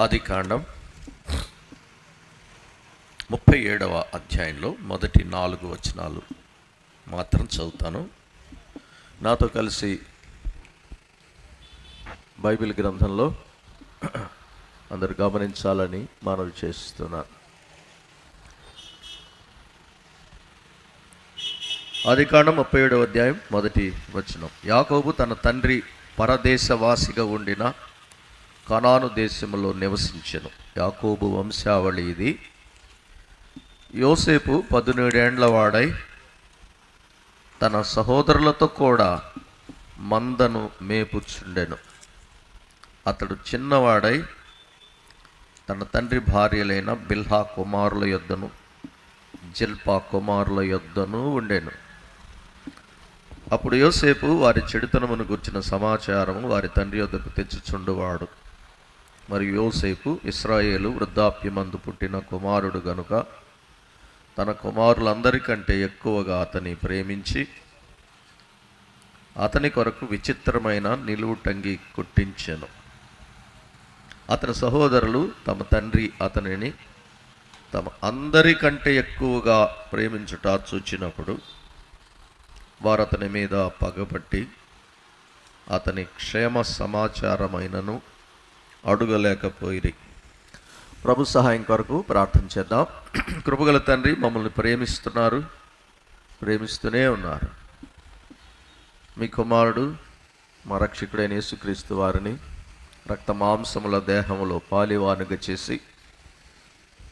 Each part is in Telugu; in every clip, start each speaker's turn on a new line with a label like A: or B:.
A: ఆదికాండం 37వ అధ్యాయంలో మొదటి 4 వచనాలు మాత్రం చదువుతాను. నాతో కలిసి బైబిల్ గ్రంథంలో అందరు గమనించాలని మనవి చేస్తున్నాను. ఆదికాండం 37వ అధ్యాయం మొదటి వచనం. యాకోబు తన తండ్రి పరదేశవాసిగా ఉండిన కనాను దేశంలో నివసించెను. యాకోబు వంశావళి ఇది. యోసేపు 17 ఏండ్ల వాడై తన సహోదరులతో కూడా మందను మేపుచుండెను. అతడు చిన్నవాడై తన తండ్రి భార్యలైన బిల్హా కుమారుల యొద్దను జిల్పా కుమారుల యొద్దను ఉండెను. అప్పుడు యోసేపు వారి చెడుతనమును గుర్చిన సమాచారము వారి తండ్రి యొద్దకు తెచ్చుచుండువాడు. మరియు యోసేపు ఇశ్రాయేలు వృద్ధాప్యమందు పుట్టిన కుమారుడు గనుక తన కుమారులందరికంటే ఎక్కువగా అతని ప్రేమించి అతని కొరకు విచిత్రమైన నిలువుటంగి కుట్టించెను. అతని సహోదరులు తమ తండ్రి అతనిని తమ అందరికంటే ఎక్కువగా ప్రేమించుట చూచినప్పుడు వారు అతని మీద పగబట్టి అతని క్షేమ సమాచారమైనను అడుగలేకపోయిరి. ప్రభు సహాయం కొరకు ప్రార్థన చేద్దాం. కృపగల తండ్రి, మమ్మల్ని ప్రేమిస్తూనే ఉన్నారు. మీ కుమారుడు మా రక్షకుడైన యేసుక్రీస్తు వారిని రక్త మాంసముల దేహములో పాలివానుగా చేసి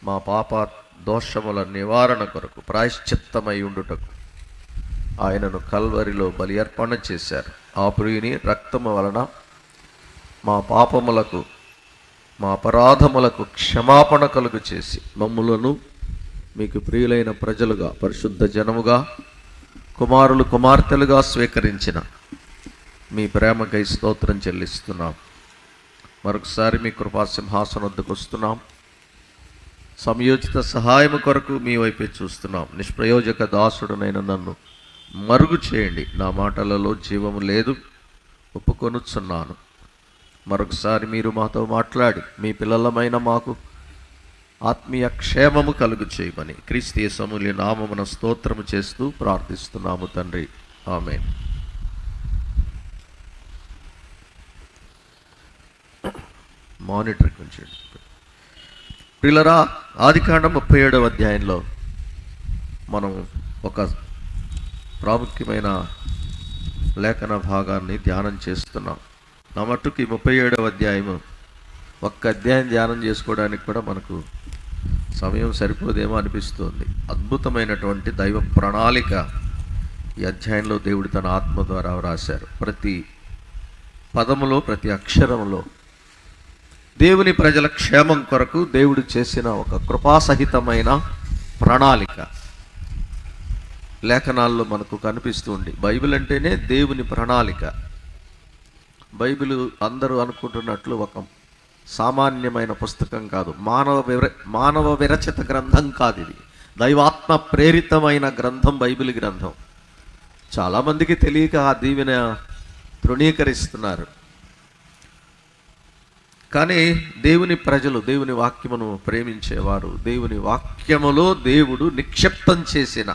A: మా పాప దోషముల నివారణ కొరకు ప్రాయశ్చిత్తమై ఉండుటకు ఆయనను కల్వరిలో బలి అర్పణ చేశారు. ఆ ప్రియుని రక్తము వలన మా పాపములకు మా అపరాధములకు క్షమాపణ కలుగు చేసి మమ్ములను మీకు ప్రియులైన ప్రజలుగా పరిశుద్ధ జనముగా కుమారులు కుమార్తెలుగా స్వీకరించిన మీ ప్రేమకై స్తోత్రం చెల్లిస్తున్నాం. మరొకసారి మీ కృపా సింహాసనం వద్దకు వస్తున్నాం. సంయోజిత సహాయం కొరకు మీ వైపే చూస్తున్నాం. నిష్ప్రయోజక దాసుడునైన నన్ను మరుగు చేయండి. నా మాటలలో జీవము లేదు, ఒప్పుకొనుచున్నాను. మరొకసారి మీరు మాతో మాట్లాడి మీ పిల్లలమైన మాకు ఆత్మీయ క్షేమము కలుగు చేయమని క్రీస్తు యేసు అమూల్య నామమున స్తోత్రము చేస్తూ ప్రార్థిస్తున్నాము తండ్రి, ఆమేన్. మానిటర్ కొంచెం ప్రియులరా, ఆదికాండం 37వ అధ్యాయంలో మనం ఒక ప్రాముఖ్యమైన లేఖన భాగాన్ని ధ్యానం చేస్తున్నాం. నా మట్టుకి 37వ అధ్యాయము ఒక్క అధ్యాయం ధ్యానం చేసుకోవడానికి కూడా మనకు సమయం సరిపోదేమో అనిపిస్తుంది. అద్భుతమైనటువంటి దైవ ప్రణాళిక ఈ అధ్యాయంలో దేవుడు తన ఆత్మ ద్వారా రాశారు. ప్రతి పదములో, ప్రతి అక్షరములో దేవుని ప్రజల క్షేమం కొరకు దేవుడు చేసిన ఒక కృపాసహితమైన ప్రణాళిక లేఖనాల్లో మనకు కనిపిస్తూ ఉంది. బైబిల్ అంటేనే దేవుని ప్రణాళిక. బైబిల్ అందరూ అనుకుంటున్నట్లు ఒక సామాన్యమైన పుస్తకం కాదు, మానవ విరచిత గ్రంథం కాదు. ఇది దైవాత్మ ప్రేరితమైన గ్రంథం, బైబిల్ గ్రంథం. చాలామందికి తెలియక ఆ దీవెన తృణీకరిస్తున్నారు. కానీ దేవుని ప్రజలు, దేవుని వాక్యమును ప్రేమించేవారు, దేవుని వాక్యములో దేవుడు నిక్షిప్తం చేసిన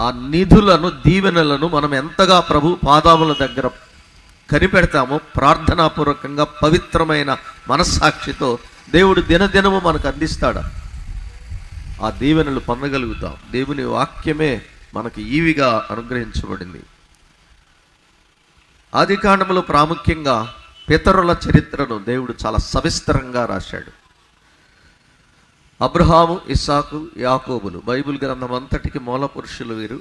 A: ఆ నిధులను, దీవెనలను మనం ఎంతగా ప్రభు పాదముల దగ్గర కనిపెడతామో, ప్రార్థనాపూర్వకంగా పవిత్రమైన మనస్సాక్షితో దేవుడు దినదినము మనకు అందిస్తాడు. ఆ దీవెనలు పొందగలుగుతాం. దేవుని వాక్యమే మనకి ఈవిగా అనుగ్రహించబడింది. ఆదికాండములో ప్రాముఖ్యంగా పితరుల చరిత్రను దేవుడు చాలా సవిస్తరంగా రాశాడు. అబ్రహాము, ఇస్సాకు, యాకోబులు బైబిల్ గ్రంథం అంతటికి మూల పురుషులు వీరు.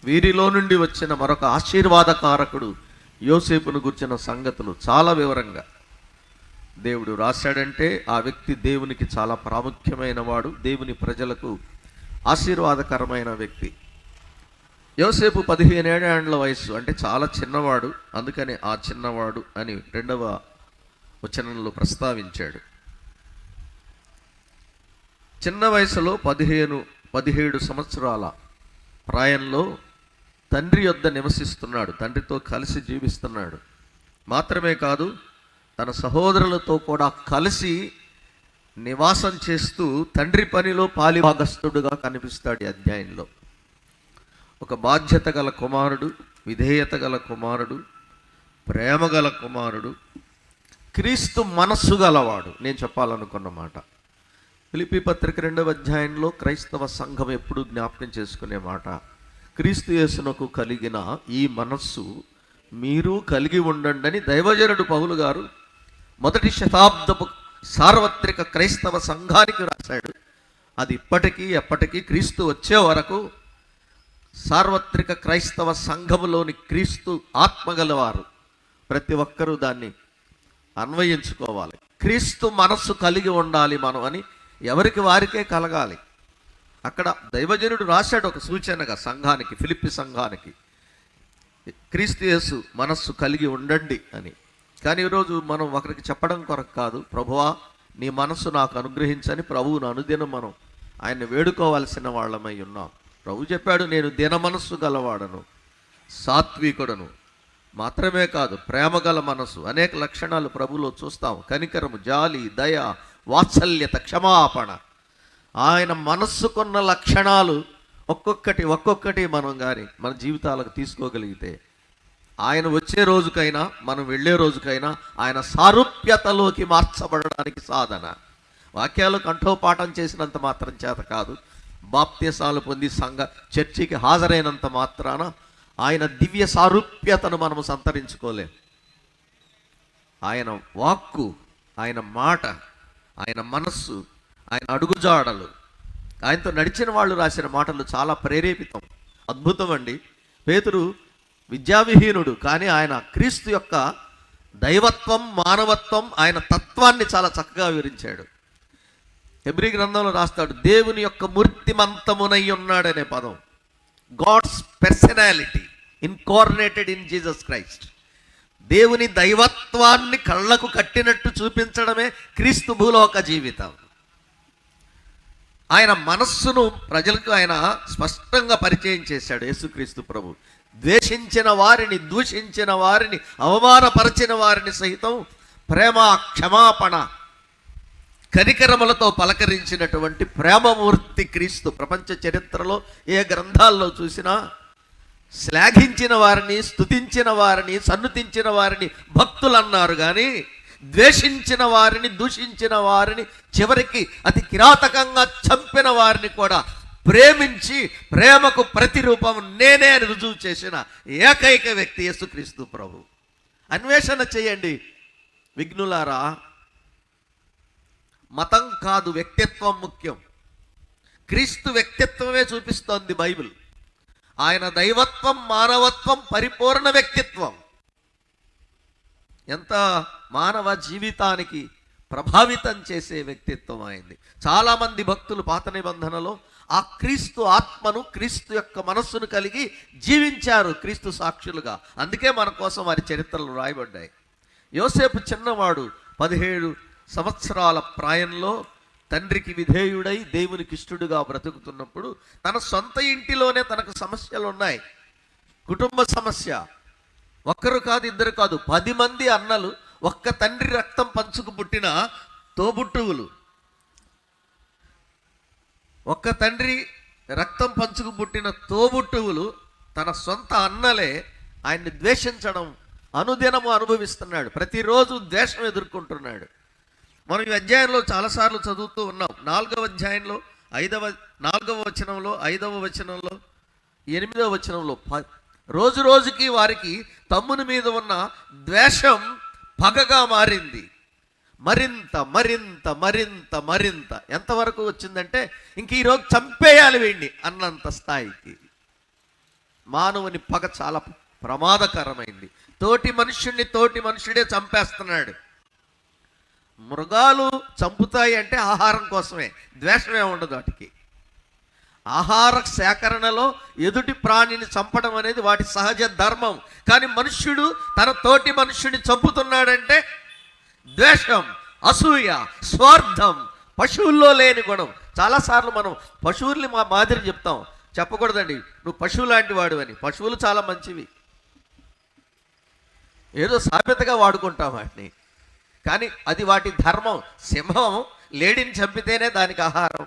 A: వీరిలో నుండి వచ్చిన మరొక ఆశీర్వాదకారకుడు యోసేపును గుర్చిన సంగతులు చాలా వివరంగా దేవుడు రాశాడంటే ఆ వ్యక్తి దేవునికి చాలా ప్రాముఖ్యమైన వాడు, దేవుని ప్రజలకు ఆశీర్వాదకరమైన వ్యక్తి. యోసేపు 15 ఏళ్ల వయసు, అంటే చాలా చిన్నవాడు. అందుకని ఆ చిన్నవాడు అని 2వ వచనంలో ప్రస్తావించాడు. చిన్న వయసులో 17 సంవత్సరాల ప్రాయంలో తండ్రి యొద్ద నివసిస్తున్నాడు, తండ్రితో కలిసి జీవిస్తున్నాడు. మాత్రమే కాదు, తన సహోదరులతో కూడా కలిసి నివాసం చేస్తూ తండ్రి పనిలో పాలిభాగస్థుడుగా కనిపిస్తాడు ఈ అధ్యాయంలో. ఒక బాధ్యత గల కుమారుడు, విధేయత గల కుమారుడు, ప్రేమ గల కుమారుడు, క్రీస్తు మనస్సు గలవాడు. నేను చెప్పాలనుకున్న మాట, ఫిలిప్పీ పత్రిక 2వ అధ్యాయంలో క్రైస్తవ సంఘం ఎప్పుడు జ్ఞాపకం చేసుకునే మాట, క్రీస్తు యేసునకు కలిగిన ఈ మనస్సు మీరు కలిగి ఉండండి అని దైవజనుడు పౌలు గారు మొదటి శతాబ్దపు సార్వత్రిక క్రైస్తవ సంఘానికి రాశాడు. అది ఇప్పటికీ ఎప్పటికీ క్రీస్తు వచ్చే వరకు సార్వత్రిక క్రైస్తవ సంఘములోని క్రీస్తు ఆత్మగలవారు ప్రతి ఒక్కరూ దాన్ని అన్వయించుకోవాలి. క్రీస్తు మనస్సు కలిగి ఉండాలి మనం అని ఎవరికి వారికే కలగాలి. అక్కడ దైవజనుడు రాశాడు ఒక సూచనగా సంఘానికి, ఫిలిప్పి సంఘానికి, క్రీస్తు యేసు మనస్సు కలిగి ఉండండి అని. కానీ ఈరోజు మనం ఒకరికి చెప్పడం కొరకు కాదు, ప్రభువా నీ మనస్సు నాకు అనుగ్రహించని ప్రభువును అనుదినం మనం ఆయన్ని వేడుకోవాల్సిన వాళ్ళమై ఉన్నాం. ప్రభు చెప్పాడు, నేను దిన మనస్సు గలవాడను, సాత్వికుడను, మాత్రమే కాదు ప్రేమ గల మనసు. అనేక లక్షణాలు ప్రభులో చూస్తాం, కనికరము, జాలి, దయ, వాత్సల్యత, క్షమాపణ. ఆయన మనస్సుకున్న లక్షణాలు ఒక్కొక్కటి మనం కానీ మన జీవితాలకు తీసుకోగలిగితే ఆయన వచ్చే రోజుకైనా మనం వెళ్ళే రోజుకైనా ఆయన సారూప్యతలోకి మార్చబడడానికి సాధన. వాక్యాలు కంఠోపాఠం చేసినంత మాత్రం చేత కాదు, బాప్తిసాలు పొంది చర్చికి హాజరైనంత మాత్రాన ఆయన దివ్య సారూప్యతను మనము సంతరించుకోలేం. ఆయన వాక్కు, ఆయన మాట, ఆయన మనస్సు, ఆయన అడుగుజాడలు, ఆయనతో నడిచిన వాళ్ళు రాసిన మాటలు చాలా ప్రేరేపితం, అద్భుతం అండి. పేతురు విద్యావిహీనుడు, కానీ ఆయన క్రీస్తు యొక్క దైవత్వం, మానవత్వం, ఆయన తత్వాన్ని చాలా చక్కగా వివరించాడు. హెబ్రీ గ్రంథంలో రాస్తాడు, దేవుని యొక్క మూర్తిమంతమునై ఉన్నాడనే పదం, God's personality incarnated in Jesus Christ. దేవుని దైవత్వాన్ని కళ్ళకు కట్టినట్టు చూపించడమే క్రీస్తు భూలోక జీవితం. ఆయన మనస్సును ప్రజలకు ఆయన స్పష్టంగా పరిచయం చేశాడు యేసుక్రీస్తు ప్రభు. ద్వేషించిన వారిని, దూషించిన వారిని, అవమానపరిచిన వారిని సహితం ప్రేమ, క్షమాపణ, కనికరములతో పలకరించినటువంటి ప్రేమమూర్తి క్రీస్తు. ప్రపంచ చరిత్రలో ఏ గ్రంథాల్లో చూసినా శ్లాఘించిన వారిని, స్తుతించిన వారిని, సన్నుతించిన వారిని భక్తులు అన్నారు, కానీ ద్వేషించిన వారిని, దూషించిన వారిని, చివరికి అతి కిరాతకంగా చంపిన వారిని కూడా ప్రేమించి ప్రేమకు ప్రతిరూపం నేనే అని రుజువు చేసిన ఏకైక వ్యక్తి యేసుక్రీస్తు ప్రభు. అన్వేషణ చేయండి విఘ్నులారా, మతం కాదు వ్యక్తిత్వం ముఖ్యం. క్రీస్తు వ్యక్తిత్వమే చూపిస్తోంది బైబిల్. ఆయన దైవత్వం, మానవత్వం, పరిపూర్ణ వ్యక్తిత్వం ఎంత మానవ జీవితానికి ప్రభావితం చేసే వ్యక్తిత్వం అయింది. చాలామంది భక్తులు పాత నిబంధనలో ఆ క్రీస్తు ఆత్మను, క్రీస్తు యొక్క మనస్సును కలిగి జీవించారు క్రీస్తు సాక్షులుగా. అందుకే మన కోసం వారి చరిత్రలు రాయబడ్డాయి. యోసేపు చిన్నవాడు, 17 సంవత్సరాల ప్రాయంలో తండ్రికి విధేయుడై దేవునికి ఇష్టడుగా బ్రతుకుతున్నప్పుడు తన సొంత ఇంటిలోనే తనకు సమస్యలు ఉన్నాయి. కుటుంబ సమస్య. ఒక్కరు కాదు, ఇద్దరు కాదు, 10 మంది అన్నలు, ఒక్క తండ్రి రక్తం పంచుకు పుట్టిన తోబుట్టువులు. ఒక్క తండ్రి రక్తం పంచుకు పుట్టిన తోబుట్టువులు తన సొంత అన్నలే ఆయన్ని ద్వేషించడం అనుదినము అనుభవిస్తున్నాడు. ప్రతిరోజు ద్వేషం ఎదుర్కొంటున్నాడు. మనం ఈ అధ్యాయంలో చాలాసార్లు చదువుతూ ఉన్నాం. 4వ అధ్యాయంలో 4వ వచనంలో, 5వ వచనంలో, 8వ వచనంలో రోజు రోజుకి వారికి తమ్ముని మీద ఉన్న ద్వేషం పగగా మారింది. మరింత మరింత మరింత మరింత ఎంతవరకు వచ్చిందంటే ఇంక ఈరోజు చంపేయాలి వీడిని అన్నంత స్థాయికి మానవుని పగ చాలా ప్రమాదకరమైంది. తోటి మనుష్యుడిని తోటి మనుషుడే చంపేస్తున్నాడు. మృగాలు చంపుతాయి అంటే ఆహారం కోసమే, ద్వేషమే ఉండదు వాటికి. ఆహార సేకరణలో ఎదుటి ప్రాణిని చంపడం అనేది వాటి సహజ ధర్మం. కానీ మనుష్యుడు తన తోటి మనుష్యుడిని చంపుతున్నాడంటే ద్వేషం, అసూయ, స్వార్థం, పశువుల్లో లేని గుణం. చాలాసార్లు మనం పశువుల్ని మా మాదిరి చెప్తాం, చెప్పకూడదండి నువ్వు పశువు లాంటి వాడు అని. పశువులు చాలా మంచివి, ఏదో సామెతగా వాడుకుంటాం వాటిని. కానీ అది వాటి ధర్మం. సింహం లేడిని చంపితేనే దానికి ఆహారం.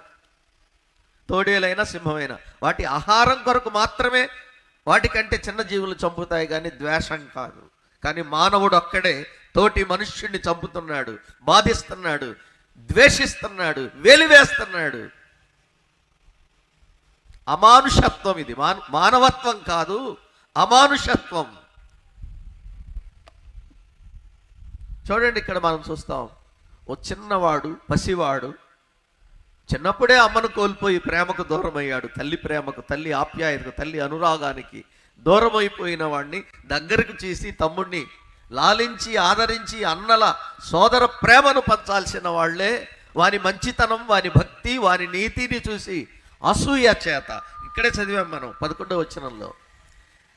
A: తోడేలైనా సింహమైనా వాటి ఆహారం కొరకు మాత్రమే వాటికంటే చిన్న జీవులు చంపుతాయి, కానీ ద్వేషం కాదు. కానీ మానవుడు ఒక్కడే తోటి మనుష్యుడిని చంపుతున్నాడు, బాధిస్తున్నాడు, ద్వేషిస్తున్నాడు, వెలివేస్తున్నాడు. అమానుషత్వం ఇది. మానవత్వం కాదు, అమానుషత్వం. చూడండి, ఇక్కడ మనం చూస్తాం, ఓ చిన్నవాడు, పసివాడు, చిన్నప్పుడే అమ్మను కోల్పోయి ప్రేమకు దూరం అయ్యాడు. తల్లి ప్రేమకు, తల్లి ఆప్యాయతకు, తల్లి అనురాగానికి దూరం అయిపోయిన వాడిని దగ్గరకు చేసి తమ్ముడిని లాలించి ఆదరించి అన్నల సోదర ప్రేమను పంచాల్సిన వాళ్లే వాని మంచితనం, వాని భక్తి, వాని నీతిని చూసి అసూయ చేత, ఇక్కడే చదివాం మనం 11వ వచనంలో,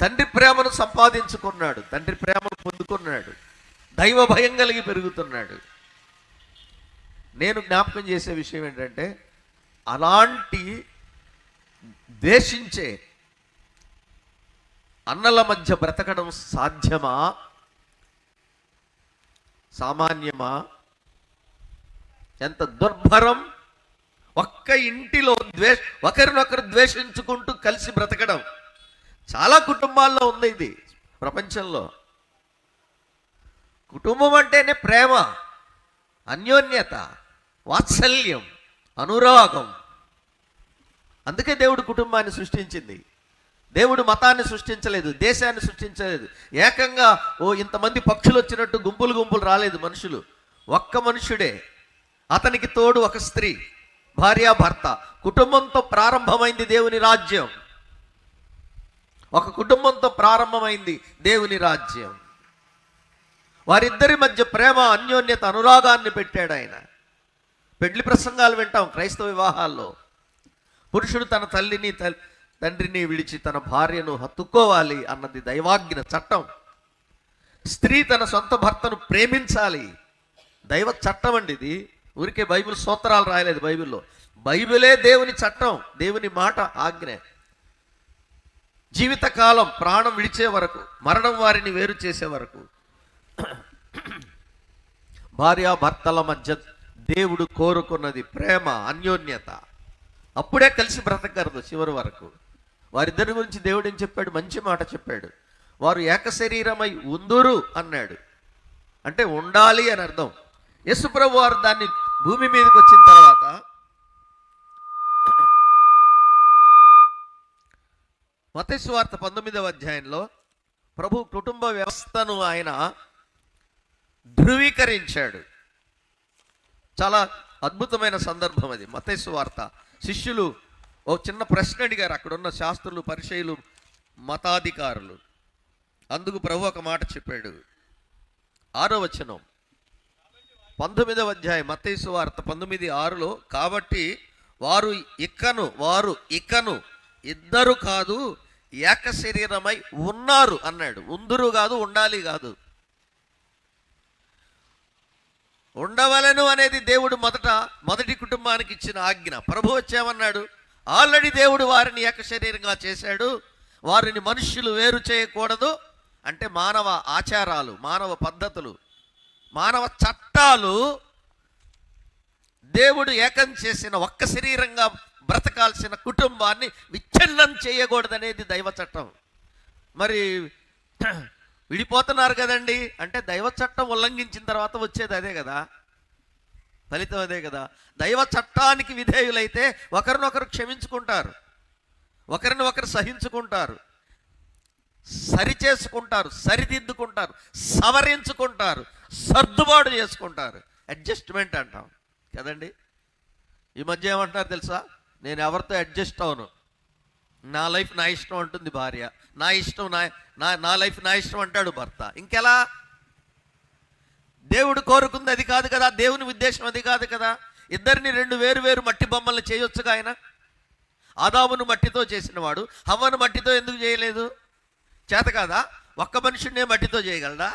A: తండ్రి ప్రేమను సంపాదించుకున్నాడు, తండ్రి ప్రేమను పొందుకున్నాడు, దైవ భయం కలిగి పెరుగుతున్నాడు. నేను జ్ఞాపకం చేసే విషయం ఏంటంటే, అలాంటి ద్వేషించే అన్నల మధ్య బ్రతకడం సాధ్యమా, సామాన్యమా? ఎంత దుర్భరం! ఒక్క ఇంటిలో ఒకరినొకరు ద్వేషించుకుంటూ కలిసి బ్రతకడం చాలా కుటుంబాల్లో ఉంది. ఇది ప్రపంచంలో కుటుంబం అంటేనే ప్రేమ, అన్యోన్యత, వాత్సల్యం, అనురాగం. అందుకే దేవుడు కుటుంబాన్ని సృష్టించింది. దేవుడు మతాన్ని సృష్టించలేదు, దేశాన్ని సృష్టించలేదు. ఏకంగా ఇంతమంది పక్షులు వచ్చినట్టు గుంపులు గుంపులు రాలేదు మనుషులు. ఒక్క మనుషుడే, అతనికి తోడు ఒక స్త్రీ, భార్యాభర్త. కుటుంబంతో ప్రారంభమైంది దేవుని రాజ్యం. ఒక కుటుంబంతో ప్రారంభమైంది దేవుని రాజ్యం. వారిద్దరి మధ్య ప్రేమ, అన్యోన్యత, అనురాగాన్ని పెట్టాడు ఆయన. పెళ్లి ప్రసంగాలు వింటాం క్రైస్తవ వివాహాల్లో. పురుషుడు తన తల్లిని తండ్రిని విడిచి తన భార్యను హత్తుకోవాలి అన్నది దైవాజ్ఞ, చట్టం. స్త్రీ తన సొంత భర్తను ప్రేమించాలి, దైవ చట్టం అండి ఇది. ఊరికే బైబిల్ సూత్రాలు రాయలేదు బైబిల్లో. బైబిలే దేవుని చట్టం, దేవుని మాట, ఆజ్ఞ. జీవితకాలం ప్రాణం విడిచే వరకు, మరణం వారిని వేరు చేసే వరకు భార్యాభర్తల మధ్య దేవుడు కోరుకున్నది ప్రేమ, అన్యోన్యత. అప్పుడే కలిసి బ్రతకగలరు చివరి వరకు. వారిద్దరి గురించి దేవుడు ఏం చెప్పాడు? మంచి మాట చెప్పాడు. వారు ఏక శరీరమై ఉందురు అన్నాడు. అంటే ఉండాలి అని అర్థం. యేసుప్రభు వారు దాన్ని భూమి మీదకి వచ్చిన తర్వాత మత్తయి సువార్త 19వ అధ్యాయంలో ప్రభు కుటుంబ వ్యవస్థను ఆయన ధృవీకరించాడు. చాలా అద్భుతమైన సందర్భం అది. మత్తయి సువార్త శిష్యులు ఓ చిన్న ప్రశ్న అడిగారు, అక్కడున్న శాస్త్రులు, పరిసయ్యులు, మతాధికారులు. అందుకు ప్రభు ఒక మాట చెప్పాడు. 6వ వచనం 19వ అధ్యాయం మత్తయి సువార్త 19:6లో, కాబట్టి వారు ఇకను ఇద్దరు కాదు ఏక శరీరమై ఉన్నారు అన్నాడు. ఉందురు కాదు, ఉండాలి కాదు. ఉండవలను అనేది దేవుడు మొదటి కుటుంబానికి ఇచ్చిన ఆజ్ఞ. ప్రభు వచ్చేమన్నాడు? ఆల్రెడీ దేవుడు వారిని ఏక శరీరంగా చేశాడు. వారిని మనుష్యులు వేరు చేయకూడదు అంటే మానవ ఆచారాలు, మానవ పద్ధతులు, మానవ చట్టాలు దేవుడు ఏకం చేసిన ఒక్క శరీరంగా బ్రతకాల్సిన కుటుంబాన్ని విచ్ఛిన్నం చేయకూడదనేది దైవ చట్టం. మరి విడిపోతున్నారు కదండి అంటే దైవ చట్టం ఉల్లంఘించిన తర్వాత వచ్చేది అదే కదా, ఫలితం అదే కదా. దైవ చట్టానికి విధేయులైతే ఒకరినొకరు క్షమించుకుంటారు, ఒకరిని ఒకరు సహించుకుంటారు, సరిచేసుకుంటారు, సరిదిద్దుకుంటారు, సవరించుకుంటారు, సర్దుబాటు చేసుకుంటారు. అడ్జస్ట్మెంట్ అంటాం కదండి. ఈ మధ్య ఏమంటారు తెలుసా? నేను ఎవరితో అడ్జస్ట్ అవను, నా లైఫ్ నా ఇష్టం అంటుంది భార్య, నా ఇష్టం నా లైఫ్ నా ఇష్టం అంటాడు భర్త. ఇంకెలా? దేవుడు కోరుకుంది అది కాదు కదా, దేవుని ఉద్దేశం అది కాదు కదా. ఇద్దరిని రెండు వేరు వేరు మట్టి బొమ్మల్ని చేయొచ్చుగా ఆయన. ఆదామును మట్టితో చేసినవాడు హవ్వను మట్టితో ఎందుకు చేయలేదు? చేత కాదా? ఒక్క మనుషుడినే మట్టితో చేయగలడా?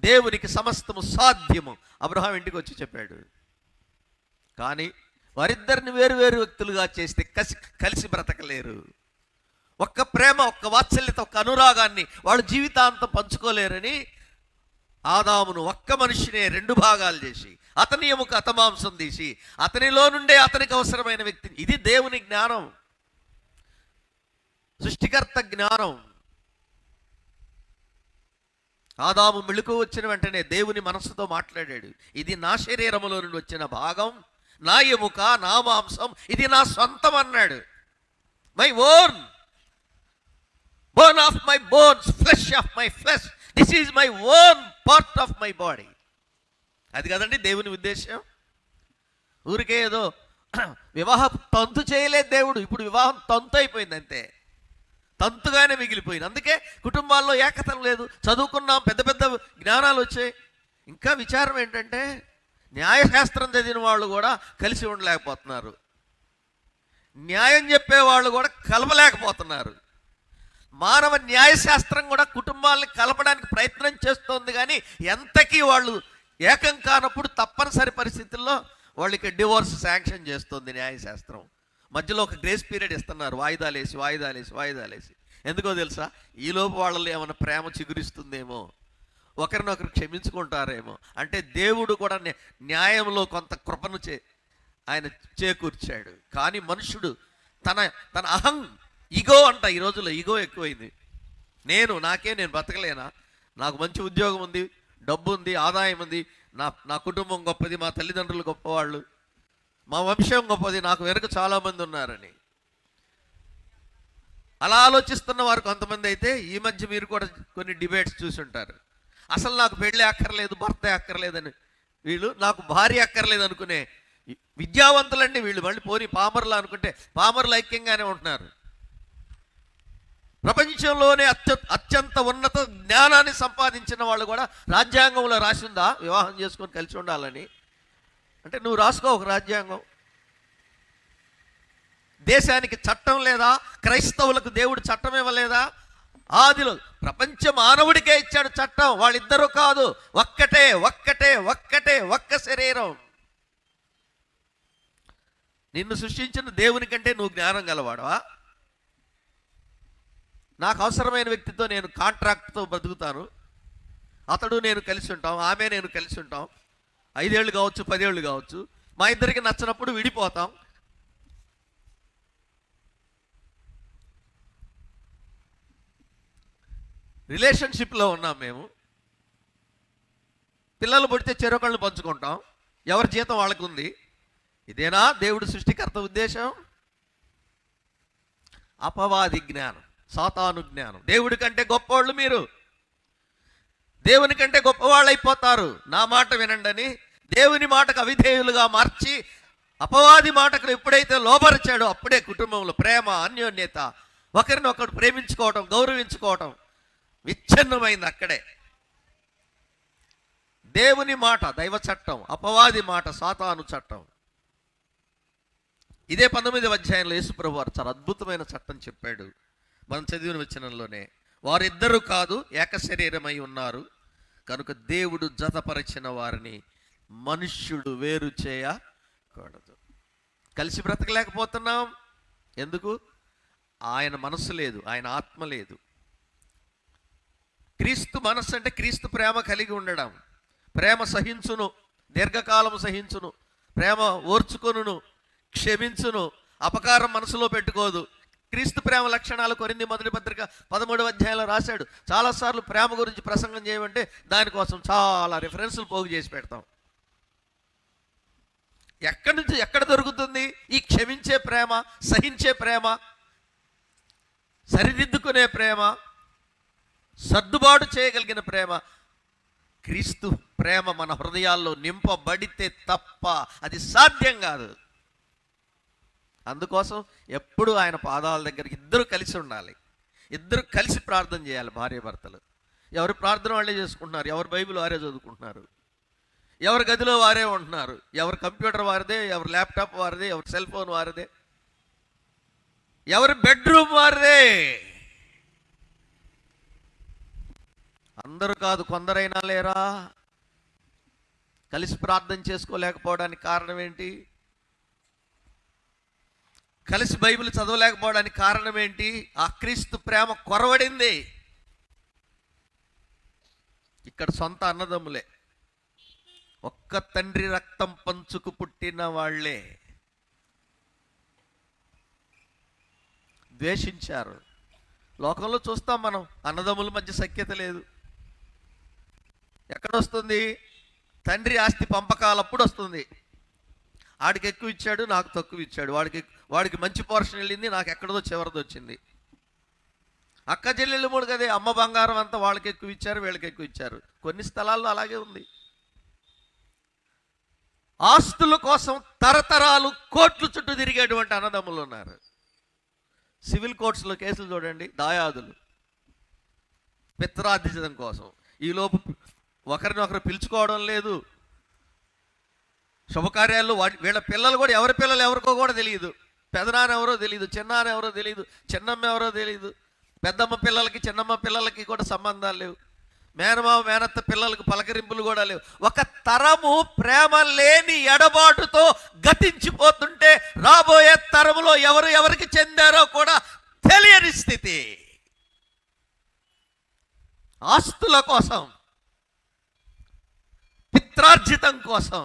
A: దేవునికి సమస్తము సాధ్యము అబ్రహాం ఇంటికి వచ్చి చెప్పాడు. కానీ వారిద్దరిని వేరు వేరు వ్యక్తులుగా చేస్తే కలిసి బ్రతకలేరు. ఒక్క ప్రేమ, ఒక్క వాత్సల్యత, ఒక్క అనురాగాన్ని వాళ్ళు జీవితాంతం పంచుకోలేరని ఆదామును ఒక్క మనిషినే రెండు భాగాలు చేసి అతని ఎముక అతమాంసం తీసి అతనిలో నుండే అతనికి అవసరమైన వ్యక్తి. ఇది దేవుని జ్ఞానం, సృష్టికర్త జ్ఞానం. ఆదాము మెళుకు వచ్చిన వెంటనే దేవుని మనస్సుతో మాట్లాడాడు. ఇది నా శరీరములో నుండి వచ్చిన భాగం, నా ఎముక, నా మాంసం, ఇది నా సొంతం అన్నాడు. My own, bone of my bones, flesh of my flesh, this is my own part of my body. అది కదండి దేవుని ఉద్దేశం. ఊరికే ఏదో వివాహం తంతు చేయలేదు దేవుడు. ఇప్పుడు వివాహం తంతు అయిపోయింది, అంతే, తంతుగానే మిగిలిపోయింది. అందుకే కుటుంబాల్లో ఏకతం లేదు. చదువుకున్నాం, పెద్ద పెద్ద జ్ఞానాలు వచ్చాయి. ఇంకా విచారం ఏంటంటే న్యాయశాస్త్రం చదివిన వాళ్ళు కూడా కలిసి ఉండలేకపోతున్నారు, న్యాయం చెప్పేవాళ్ళు కూడా కలపలేకపోతున్నారు. మానవ న్యాయశాస్త్రం కూడా కుటుంబాలను కలపడానికి ప్రయత్నం చేస్తోంది, కానీ ఎంతకీ వాళ్ళు ఏకం కానప్పుడు తప్పనిసరి పరిస్థితుల్లో వాళ్ళకి డివోర్స్ శాంక్షన్ చేస్తుంది న్యాయశాస్త్రం. మధ్యలో ఒక గ్రేస్ పీరియడ్ ఇస్తున్నారు, వాయిదాలేసి. ఎందుకో తెలుసా? ఈలోపు వాళ్ళలో ఏమైనా ప్రేమ చిగురిస్తుందేమో, ఒకరినొకరు క్షమించుకుంటారేమో. అంటే దేవుడు కూడా న్యాయంలో కొంత కృపను ఆయన చేకూర్చాడు. కానీ మనుషుడు తన అహం, ఈగో అంట. ఈ రోజుల్లో ఈగో ఎక్కువైంది. నేను బతకలేనా, నాకు మంచి ఉద్యోగం ఉంది, డబ్బు ఉంది, ఆదాయం ఉంది, నా కుటుంబం గొప్పది, మా తల్లిదండ్రులు గొప్పవాళ్ళు, మా వంశం గొప్పది, నాకు వెనుక చాలామంది ఉన్నారని అలా ఆలోచిస్తున్న వారు కొంతమంది. అయితే ఈ మధ్య మీరు కూడా కొన్ని డిబేట్స్ చూసుంటారు. అసలు నాకు పెళ్ళి అక్కర్లేదు, భర్త అక్కర్లేదని వీళ్ళు, నాకు భార్య అక్కర్లేదు అనుకునే విద్యావంతులండి వీళ్ళు. మళ్ళీ పోనీ పామర్లు అనుకుంటే పామర్లు ఐక్యంగానే ఉంటున్నారు. ప్రపంచంలోనే అత్యంత ఉన్నత జ్ఞానాన్ని సంపాదించిన వాళ్ళు కూడా రాజ్యాంగంలో రాసిందా వివాహం చేసుకొని కలిసి ఉండాలని? అంటే నువ్వు రాసుకో ఒక రాజ్యాంగం. దేశానికి చట్టం లేదా? క్రైస్తవులకు దేవుడు చట్టం ఇవ్వలేదా? ఆదిలో ప్రపంచ మానవుడికే ఇచ్చాడు చట్టం. వాళ్ళిద్దరూ కాదు, ఒక్క శరీరం. నిన్ను సృష్టించిన దేవుని కంటే నువ్వు జ్ఞానం గలవాడవా? నాకు అవసరమైన వ్యక్తితో నేను కాంట్రాక్ట్తో బతుకుతాను, అతడు నేను కలిసి ఉంటాం, ఆమె నేను కలిసి ఉంటాం, 5 ఏళ్ళు కావచ్చు, 10 ఏళ్ళు కావచ్చు. మా ఇద్దరికి నచ్చినప్పుడు విడిపోతాం. రిలేషన్షిప్లో ఉన్నాం మేము. పిల్లలు పుడితే చెరొకళ్ళు పంచుకుంటాం, ఎవరి జీతం వాళ్ళకు ఉంది. ఇదేనా దేవుడు సృష్టికర్త ఉద్దేశం? అపవాది జ్ఞానం, సాతాను జ్ఞానం. దేవుడి కంటే గొప్పవాళ్ళు మీరు, దేవుని కంటే గొప్పవాళ్ళు అయిపోతారు. నా మాట వినండి, దేవుని మాటకు అవిధేయులుగా మార్చి అపవాది మాటకు ఎప్పుడైతే లోబరిచాడో అప్పుడే కుటుంబంలో ప్రేమ, అన్యోన్యత, ఒకరినొకరు ప్రేమించుకోవటం, గౌరవించుకోవటం విచ్ఛిన్నమైంది. అక్కడే దేవుని మాట దైవ చట్టం, అపవాది మాట సాతాను చట్టం. ఇదే 19వ అధ్యాయంలో యేసుప్రభు వారు చాలా అద్భుతమైన చట్టం చెప్పాడు. మనం చదివిన వచనంలోనే, వారిద్దరూ కాదు ఏక శరీరమై ఉన్నారు కనుక దేవుడు జతపరిచిన వారిని మనుష్యుడు వేరు చేయకూడదు. కలిసి బ్రతకలేకపోతున్నాం. ఎందుకు? ఆయన మనస్సు లేదు, ఆయన ఆత్మ లేదు. క్రీస్తు మనస్సు అంటే క్రీస్తు ప్రేమ కలిగి ఉండడం. ప్రేమ సహించును, దీర్ఘకాలం సహించును, ప్రేమ ఓర్చుకొనును, క్షమించును, అపకారం మనసులో పెట్టుకోదు. క్రీస్తు ప్రేమ లక్షణాలు కొరింథీ మొదటి పత్రిక 13వ అధ్యాయంలో రాశాడు. చాలాసార్లు ప్రేమ గురించి ప్రసంగం చేయమంటే దానికోసం చాలా రిఫరెన్సులు పోగు చేసి పెడతాం. ఎక్కడి నుంచి ఎక్కడ దొరుకుతుంది ఈ క్షమించే ప్రేమ, సహించే ప్రేమ, సరిదిద్దుకునే ప్రేమ, సర్దుబాటు చేయగలిగిన ప్రేమ? క్రీస్తు ప్రేమ మన హృదయాల్లో నింపబడితే తప్ప అది సాధ్యం కాదు. అందుకోసం ఎప్పుడు ఆయన పాదాల దగ్గరికి ఇద్దరు కలిసి ఉండాలి, ఇద్దరు కలిసి ప్రార్థన చేయాలి. భార్య భర్తలు ఎవరి ప్రార్థన వాళ్ళే చేసుకుంటున్నారు, ఎవరి బైబిల్ వారే చదువుకుంటున్నారు, ఎవరి గదిలో వారే ఉంటున్నారు, ఎవరి కంప్యూటర్ వారిదే, ఎవరి ల్యాప్టాప్ వారిదే, ఎవరి సెల్ ఫోన్ వారిదే, ఎవరి బెడ్రూమ్ వారిదే. అందరూ కాదు, కొందరైనా లేరా? కలిసి ప్రార్థన చేసుకోలేకపోవడానికి కారణం ఏంటి? కలిసి బైబిల్ చదవలేకపోవడానికి కారణం ఏంటి? ఆ క్రీస్తు ప్రేమ కొరవడింది. ఇక్కడ సొంత అన్నదమ్ములే, ఒక్క తండ్రి రక్తం పంచుకు పుట్టిన వాళ్ళే ద్వేషించారు. లోకంలో చూస్తాం మనం, అన్నదమ్ముల మధ్య సఖ్యత లేదు. ఎక్కడొస్తుంది? తండ్రి ఆస్తి పంపకాలప్పుడు వస్తుంది. వాడికి ఎక్కువ ఇచ్చాడు, నాకు తక్కువ ఇచ్చాడు. వాడికి మంచి పోర్షన్ వెళ్ళింది, నాకు ఎక్కడదో చివరిది వచ్చింది. అక్క చెల్లెళ్ళు మూడు కదే, అమ్మ బంగారం అంతా వాళ్ళకి ఎక్కువ ఇచ్చారు, వీళ్ళకి ఎక్కువ ఇచ్చారు. కొన్ని స్థలాల్లో అలాగే ఉంది. ఆస్తుల కోసం తరతరాలు కోర్టుల చుట్టూ తిరిగేటువంటి అన్నదమ్ములు ఉన్నారు. సివిల్ కోర్ట్స్లో కేసులు చూడండి, దాయాదులు పిత్రార్జితం కోసం. ఈలోపు ఒకరినొకరు పిలుచుకోవడం లేదు. శుభకార్యాల్లో వీళ్ళ పిల్లలు కూడా ఎవరి పిల్లలు ఎవరికో కూడా తెలియదు. పెదనాన్న ఎవరో తెలియదు, చిన్నాన్న ఎవరో తెలియదు, చిన్నమ్మ ఎవరో తెలియదు. పెద్దమ్మ పిల్లలకి చిన్నమ్మ పిల్లలకి కూడా సంబంధాలు లేవు. మేనమామ మేనత్త పిల్లలకు పలకరింపులు కూడా లేవు. ఒక తరము ప్రేమ లేని ఎడబాటుతో గతించిపోతుంటే రాబోయే తరములో ఎవరికి చెందారో కూడా తెలియని స్థితి. ఆస్తుల కోసం, పిత్రార్జితం కోసం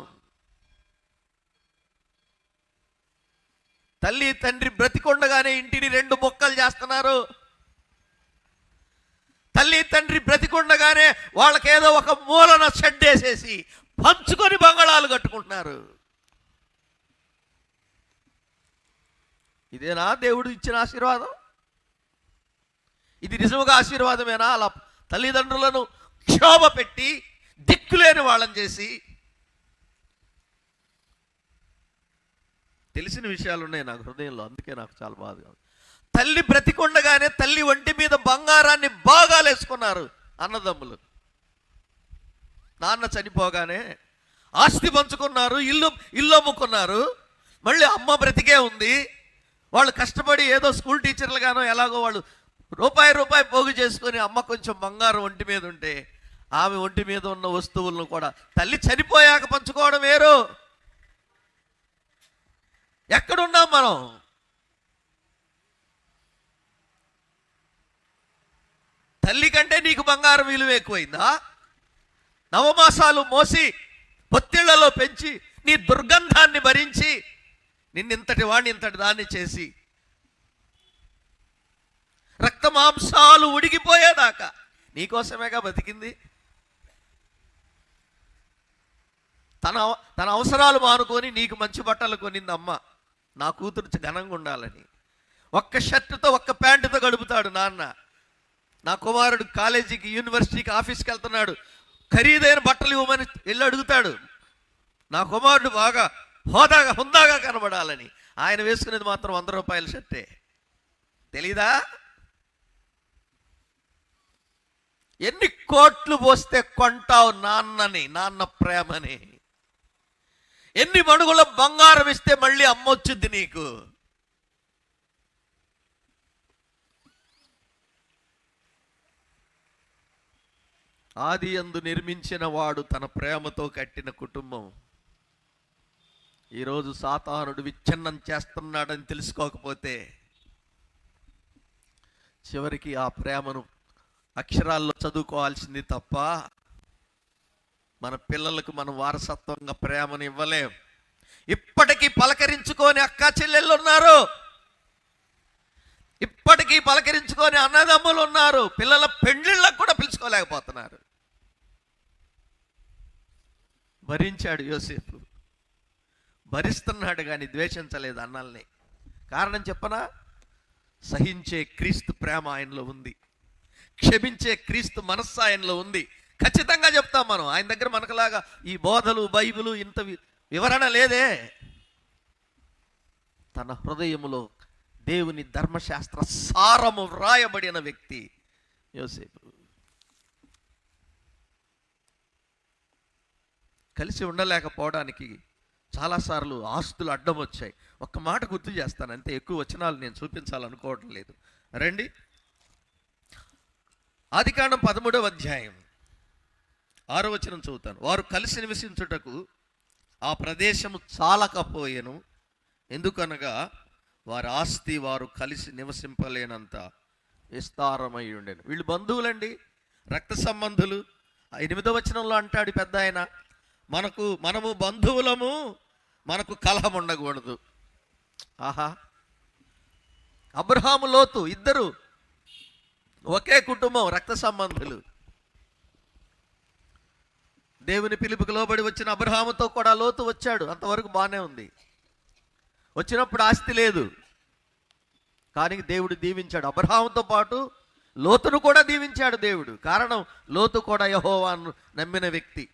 A: తల్లి తండ్రి బ్రతికొండగానే ఇంటిని రెండు ముక్కలు చేస్తున్నారు. తల్లి తండ్రి బ్రతికొండగానే వాళ్ళకేదో ఒక మూలన షెడ్ వేసేసి పంచుకొని బంగాళాలు కట్టుకుంటున్నారు. ఇదేనా దేవుడు ఇచ్చిన ఆశీర్వాదం? ఇది నిజముగా ఆశీర్వాదమేనా? అలా తల్లిదండ్రులను క్షోభ పెట్టి దిక్కులేని వాళ్ళని చేసి. తెలిసిన విషయాలు ఉన్నాయి నాకు హృదయంలో, అందుకే నాకు చాలా బాధగా ఉంది. తల్లి బ్రతికొండగానే తల్లి ఒంటి మీద బంగారాన్ని బాగాలేసుకున్నారు అన్నదమ్ములు. నాన్న చనిపోగానే ఆస్తి పంచుకున్నారు, ఇల్లు అమ్ముకున్నారు. మళ్ళీ అమ్మ బ్రతికే ఉంది. వాళ్ళు కష్టపడి ఏదో స్కూల్ టీచర్లుగానో ఎలాగో వాళ్ళు రూపాయి పోగు చేసుకొని అమ్మ కొంచెం బంగారం ఒంటి మీద ఉంటే ఆమె ఒంటి మీద ఉన్న వస్తువులను కూడా తల్లి చనిపోయాక పంచుకోవడం వేరు. ఎక్కడున్నాం మనం? తల్లి కంటే నీకు బంగారం విలువ ఎక్కువైందా? నవమాసాలు మోసి పొత్తిళ్లలో పెంచి నీ దుర్గంధాన్ని భరించి నిన్నింతటి వాడిని ఇంతటి దాన్ని చేసి రక్త మాంసాలు ఉడికిపోయేదాకా నీకోసమేగా బతికింది. తన అవసరాలు మానుకొని నీకు మంచి బట్టలు కొనింది అమ్మ, నా కూతురు ఘనంగా ఉండాలని. ఒక్క షర్టుతో ఒక్క ప్యాంటుతో గడుపుతాడు నాన్న. నా కుమారుడు కాలేజీకి యూనివర్సిటీకి ఆఫీస్కి వెళ్తున్నాడు, ఖరీదైన బట్టలు ఇవ్వమని వెళ్ళి అడుగుతాడు. నా కుమారుడు బాగా హుందాగా కనబడాలని. ఆయన వేసుకునేది మాత్రం 100 రూపాయల షర్టే. తెలీదా? ఎన్ని కోట్లు పోస్తే కొంటావు నాన్నని, నాన్న ప్రేమని? ఎన్ని మడుగుల బంగారం ఇస్తే మళ్ళీ అమ్మొచ్చుద్ది నీకు? ఆది యందు నిర్మించిన వాడు తన ప్రేమతో కట్టిన కుటుంబం ఈరోజు సాతానుడు విచ్ఛిన్నం చేస్తున్నాడని తెలుసుకోకపోతే చివరికి ఆ ప్రేమను అక్షరాల్లో చదువుకోవాల్సింది తప్ప మన పిల్లలకు మనం వారసత్వంగా ప్రేమను ఇవ్వలేం. ఇప్పటికీ పలకరించుకొని అక్క చెల్లెళ్ళు ఉన్నారు, ఇప్పటికీ పలకరించుకొని అన్నదమ్ములు ఉన్నారు. పిల్లల పెండ్లిళ్ళకు కూడా పిలుచుకోలేకపోతున్నారు. భరించాడు యోసేపు, భరిస్తున్నాడు కానీ ద్వేషించలేదు అన్నల్ని. కారణం చెప్పనా? సహించే క్రీస్తు ప్రేమ ఆయనలో ఉంది, క్షమించే క్రీస్తు మనస్సు ఆయనలో ఉంది. ఖచ్చితంగా చెప్తాం మనం. ఆయన దగ్గర మనకులాగా ఈ బోధలు బైబిలు ఇంత వివరణ లేదే. తన హృదయములో దేవుని ధర్మశాస్త్ర సారము వ్రాయబడిన వ్యక్తి యోసేపు. కలిసి ఉండలేకపోవడానికి చాలాసార్లు ఆస్తులు అడ్డం వచ్చాయి. ఒక్క మాట గుర్తు చేస్తాను అంతే, ఎక్కువ వచనాలు నేను చూపించాలనుకోవడం లేదు. రండి, ఆదికాండం 13వ అధ్యాయం 6వ వచనం చదువుతాను. వారు కలిసి నివసించుటకు ఆ ప్రదేశము చాలకపోయెను, ఎందుకనగా వారి ఆస్తి వారు కలిసి నివసింపలేనంత విస్తారమై ఉండేను. వీళ్ళు బంధువులండి, రక్త సంబంధులు. 8వ వచనంలో అంటాడు పెద్ద ఆయన, మనము బంధువులము, మనకు కలహం ఉండకూడదు. ఆహా, అబ్రహాము లోతు ఇద్దరు ఒకే కుటుంబం, రక్త సంబంధులు. దేవుని పిలుపుకి లోబడి వచ్చిన అబ్రహాముతో కూడా లోతు వచ్చాడు. అంతవరకు బాగానే ఉంది. వచ్చినప్పుడు ఆస్తి లేదు, కానీ దేవుడు దీవించాడు. అబ్రహాముతో పాటు లోతును కూడా దీవించాడు దేవుడు. కారణం, లోతు కూడా యెహోవాను నమ్మిన వ్యక్తి.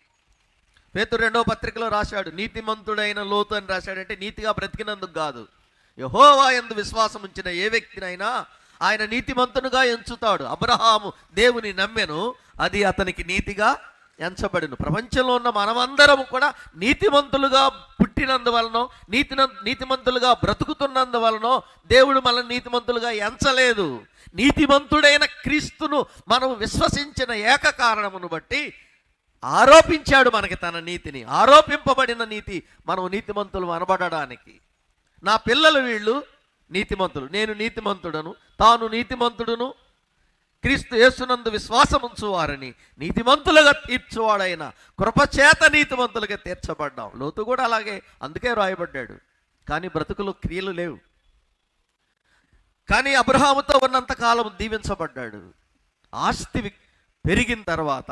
A: పేతురు 2వ పత్రికలో రాశాడు, నీతిమంతుడైన లోతు అని రాశాడంటే నీతిగా బ్రతికినందుకు కాదు. యెహోవా యందు విశ్వాసం ఉంచిన ఏ వ్యక్తినైనా ఆయన నీతిమంతునుగా ఎంచుతాడు. అబ్రహాము దేవుని నమ్మెను, అది అతనికి నీతిగా ఎంచబడిను. ప్రపంచంలో ఉన్న మనమందరము కూడా నీతిమంతులుగా పుట్టినందువలనో నీతిమంతులుగా బ్రతుకుతున్నందువలనో దేవుడు మనల్ని నీతిమంతులుగా ఎంచలేదు. నీతిమంతుడైన క్రీస్తును మనం విశ్వసించిన ఏక కారణమును బట్టి ఆరోపించాడు మనకి తన నీతిని. ఆరోపింపబడిన నీతి మనం నీతిమంతులు అనబడడానికి. నా పిల్లలు వీళ్ళు నీతిమంతులు, నేను నీతిమంతుడను, తాను నీతిమంతుడును, క్రీస్తు యేసునందు విశ్వాసముంచు వారిని నీతిమంతులుగా తీర్చువాడైన కృపచేత నీతిమంతులుగా తీర్చబడ్డాం. లోతు కూడా అలాగే, అందుకే రాయబడ్డాడు. కానీ బ్రతుకులు క్రియలు లేవు. కానీ అబ్రహాముతో ఉన్నంతకాలం దీవించబడ్డాడు. ఆస్తి పెరిగిన తర్వాత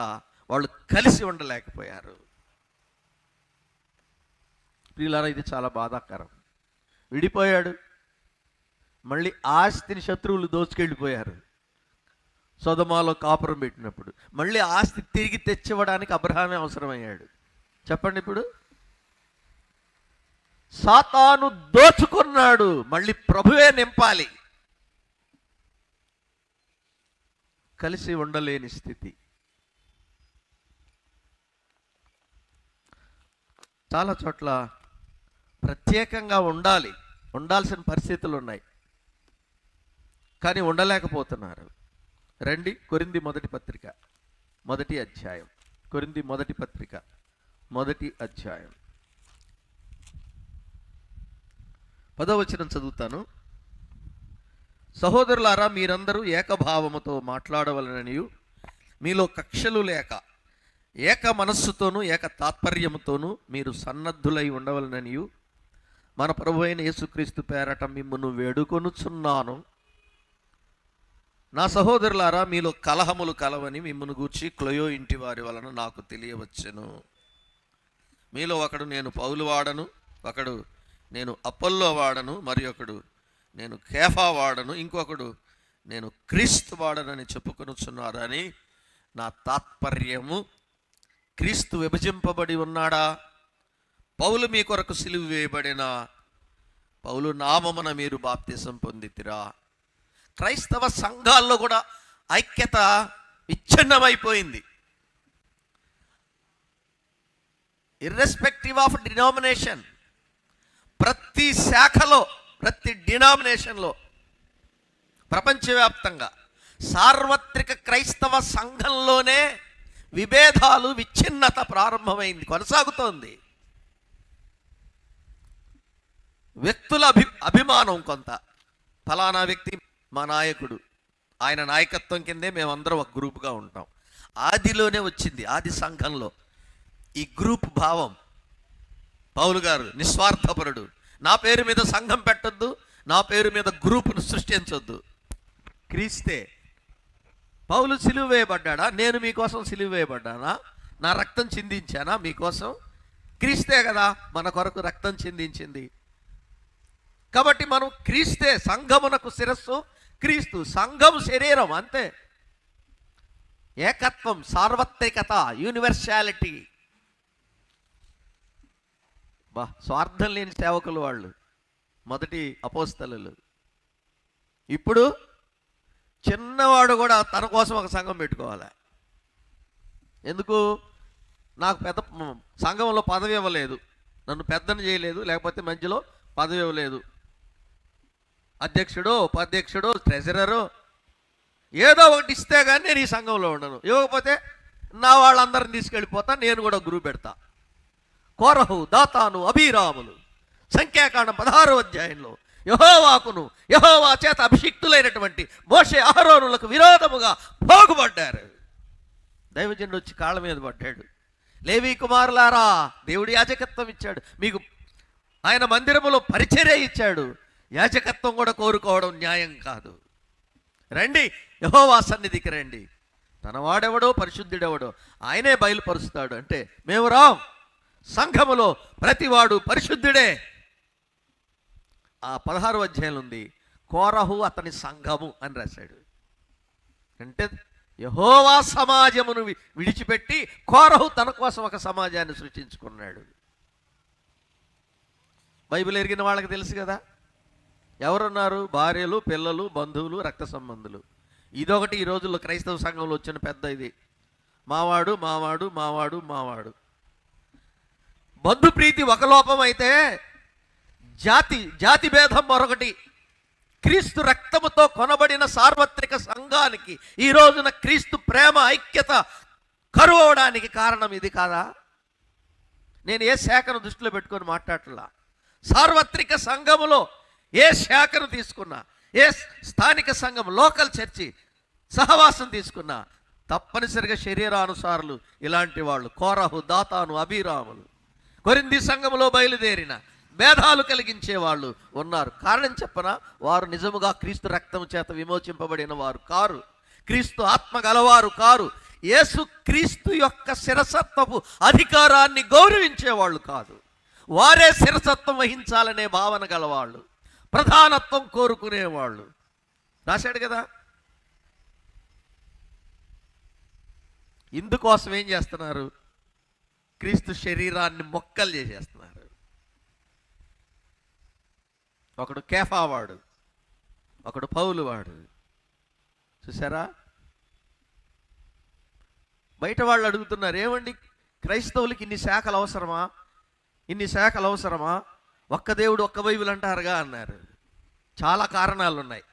A: వాళ్ళు కలిసి ఉండలేకపోయారు. ప్రియులారా, ఇది చాలా బాధాకరం. విడిపోయాడు, మళ్ళీ ఆస్తిని శత్రువులు దోచుకెళ్ళిపోయారు. సొదొమలో కాపురం పెట్టినప్పుడు మళ్ళీ ఆస్తి తిరిగి తెచ్చివ్వడానికి అబ్రహామే అవసరమయ్యాడు. చెప్పండి, ఇప్పుడు సాతాను దోచుకున్నాడు, మళ్ళీ ప్రభువే నింపాలి. కలిసి ఉండలేని స్థితి. చాలా చోట్ల ప్రత్యేకంగా ఉండాల్సిన పరిస్థితులు ఉన్నాయి, కానీ ఉండలేకపోతున్నారు. రండి, కొరింథీ మొదటి పత్రిక 1వ అధ్యాయం. కొరింథీ మొదటి పత్రిక 1వ అధ్యాయం 10వ వచనం చదువుతాను. సహోదరులారా, మీరందరూ ఏకభావముతో మాట్లాడవలననియు, మీలో కక్షలు లేక ఏక మనస్సుతోనూ ఏక తాత్పర్యముతోనూ మీరు సన్నద్ధులై ఉండవలననియు మన ప్రభు అయిన యేసుక్రీస్తు పేరట మిమ్మును వేడుకొనుచున్నాను. నా సహోదరులారా, మీలో కలహములు కలవని మిమ్మును గూర్చి క్లొయో ఇంటి వారి వలన నాకు తెలియవచ్చెను. మీలో ఒకడు నేను పౌలు వాడను, ఒకడు నేను అపొల్లో వాడను, మరి ఒకడు నేను కేఫా వాడను, ఇంకొకడు నేను క్రీస్తు వాడనని చెప్పుకొనుచున్నారని నా తాత్పర్యము. క్రీస్తు విభజింపబడి ఉన్నాడా? పౌలు మీ కొరకు సిలువ వేయబడిన పౌలు నామమున మీరు బాప్తిసం పొందితిరా? క్రైస్తవ సంఘాల్లో కూడా ఐక్యత విచ్ఛిన్నమైపోయింది. ఇర్రెస్పెక్టివ్ ఆఫ్ డినామినేషన్, ప్రతి శాఖలో, ప్రతి డినామినేషన్లో, ప్రపంచవ్యాప్తంగా సార్వత్రిక క్రైస్తవ సంఘంలోనే విభేదాలు, విచ్ఛిన్నత ప్రారంభమైంది, కొనసాగుతోంది. వ్యక్తుల అభిమానం కొంత, ఫలానా వ్యక్తి మా నాయకుడు, ఆయన నాయకత్వం కిందే మేమందరం ఒక గ్రూప్గా ఉంటాం. ఆదిలోనే వచ్చింది, ఆది సంఘంలో ఈ గ్రూప్ భావం. పౌలు గారు నిస్వార్థపరుడు, నా పేరు మీద సంఘం పెట్టొద్దు, నా పేరు మీద గ్రూపును సృష్టించొద్దు. క్రీస్తే. పౌలు సిలువ వేయబడ్డా? నేను మీకోసం సిలువ వేయబడ్డానా? నా రక్తం చిందించానా మీకోసం? క్రీస్తే కదా మన కొరకు రక్తం చిందించింది. కాబట్టి మనం క్రీస్తే. సంఘమునకు శిరస్సు క్రీస్తు, సంఘం శరీరం, అంతే. ఏకత్వం, సార్వత్రికత, యూనివర్సాలిటీ. స్వార్థం లేని సేవకులు వాళ్ళు, మొదటి అపోస్తలులు. ఇప్పుడు చిన్నవాడు కూడా తన కోసం ఒక సంఘం పెట్టుకోవాలి. ఎందుకు? నాకు పెద్ద సంఘంలో పదవి ఇవ్వలేదు, నన్ను పెద్దను చేయలేదు, లేకపోతే మధ్యలో పదవి ఇవ్వలేదు, అధ్యక్షుడో ఉపాధ్యక్షుడో ట్రెజరరో ఏదో ఒకటి ఇస్తే కానీ నేను ఈ సంఘంలో ఉండను. ఇవ్వకపోతే నా వాళ్ళందరిని తీసుకెళ్ళిపోతా, నేను కూడా గ్రూప్ పెడతా. కోరహు, దాతాను, అభిరాములు సంఖ్యాకాండం 16వ అధ్యాయంలో యెహోవా చేత అభిషిక్తులైనటువంటి మోషే అహరోనులకు విరోధముగా పోగుపడ్డారు. దైవజనుడు వచ్చి కాళ్ళ మీద పడ్డాడు. లేవీ కుమారులారా, దేవుడు యాజకత్వం ఇచ్చాడు మీకు, ఆయన మందిరములో పరిచర్య ఇచ్చాడు, యాజకత్వం కూడా కోరుకోవడం న్యాయం కాదు. రండి, యెహోవా సన్నిధికి రండి, తన వాడెవడో పరిశుద్ధుడెవడో ఆయనే బయలుపరుస్తాడు. అంటే మేము రాం, సంఘములో ప్రతివాడు పరిశుద్ధుడే. ఆ 16వ అధ్యాయంలో ఉంది, కోరహు అతని సంఘము అని రాశాడు. అంటే యెహోవా సమాజమును విడిచిపెట్టి కోరహు తన కోసం ఒక సమాజాన్ని సృష్టించుకున్నాడు. బైబిల్ ఎరిగిన వాళ్ళకి తెలుసు కదా, ఎవరున్నారు? భార్యలు, పిల్లలు, బంధువులు, రక్త సంబంధులు. ఇదొకటి ఈ రోజుల్లో క్రైస్తవ సంఘంలో వచ్చిన పెద్ద ఇది, మావాడు మావాడు మావాడు మావాడు. బంధు ప్రీతి ఒక లోపం అయితే జాతి భేదం మరొకటి. క్రీస్తు రక్తముతో కొనబడిన సార్వత్రిక సంఘానికి ఈ రోజున క్రీస్తు ప్రేమ ఐక్యత కరువవడానికి కారణం ఇది కాదా? నేను ఏ శాఖను దృష్టిలో పెట్టుకొని మాట్లాడలా. సార్వత్రిక సంఘములో ఏ శాఖను తీసుకున్నా, ఏ స్థానిక సంఘం, లోకల్ చర్చి సహవాసం తీసుకున్నా తప్పనిసరిగా శరీరానుసారులు ఇలాంటి వాళ్ళు, కోరహు, దాతాను, అభిరాములు. కొరింథీ సంఘములో బయలుదేరిన భేదాలు కలిగించే వాళ్ళు ఉన్నారు. కారణం చెప్పనా? వారు నిజముగా క్రీస్తు రక్తం చేత విమోచింపబడిన వారు కారు, క్రీస్తు ఆత్మ గలవారు కారు, యేసు క్రీస్తు యొక్క శిరసత్వపు అధికారాన్ని గౌరవించేవాళ్ళు కాదు. వారే శిరసత్వం వహించాలనే భావన గలవాళ్ళు, ప్రధానత్వం కోరుకునేవాళ్ళు. రాశాడు కదా. ఇందుకోసం ఏం చేస్తున్నారు? క్రీస్తు శరీరాన్ని మొక్కలు చేసేస్తున్నారు. ఒకడు కేఫావాడు, ఒకడు పౌలు వాడు. చూసారా? బయట వాళ్ళు అడుగుతున్నారు, ఏమండి క్రైస్తవులకి ఇన్ని శాఖలు అవసరమా, ఇన్ని శాఖలు అవసరమా, ఒక్క దేవుడు ఒక్క బైబిల్ అంటారుగా అన్నారు. చాలా కారణాలు ఉన్నాయి,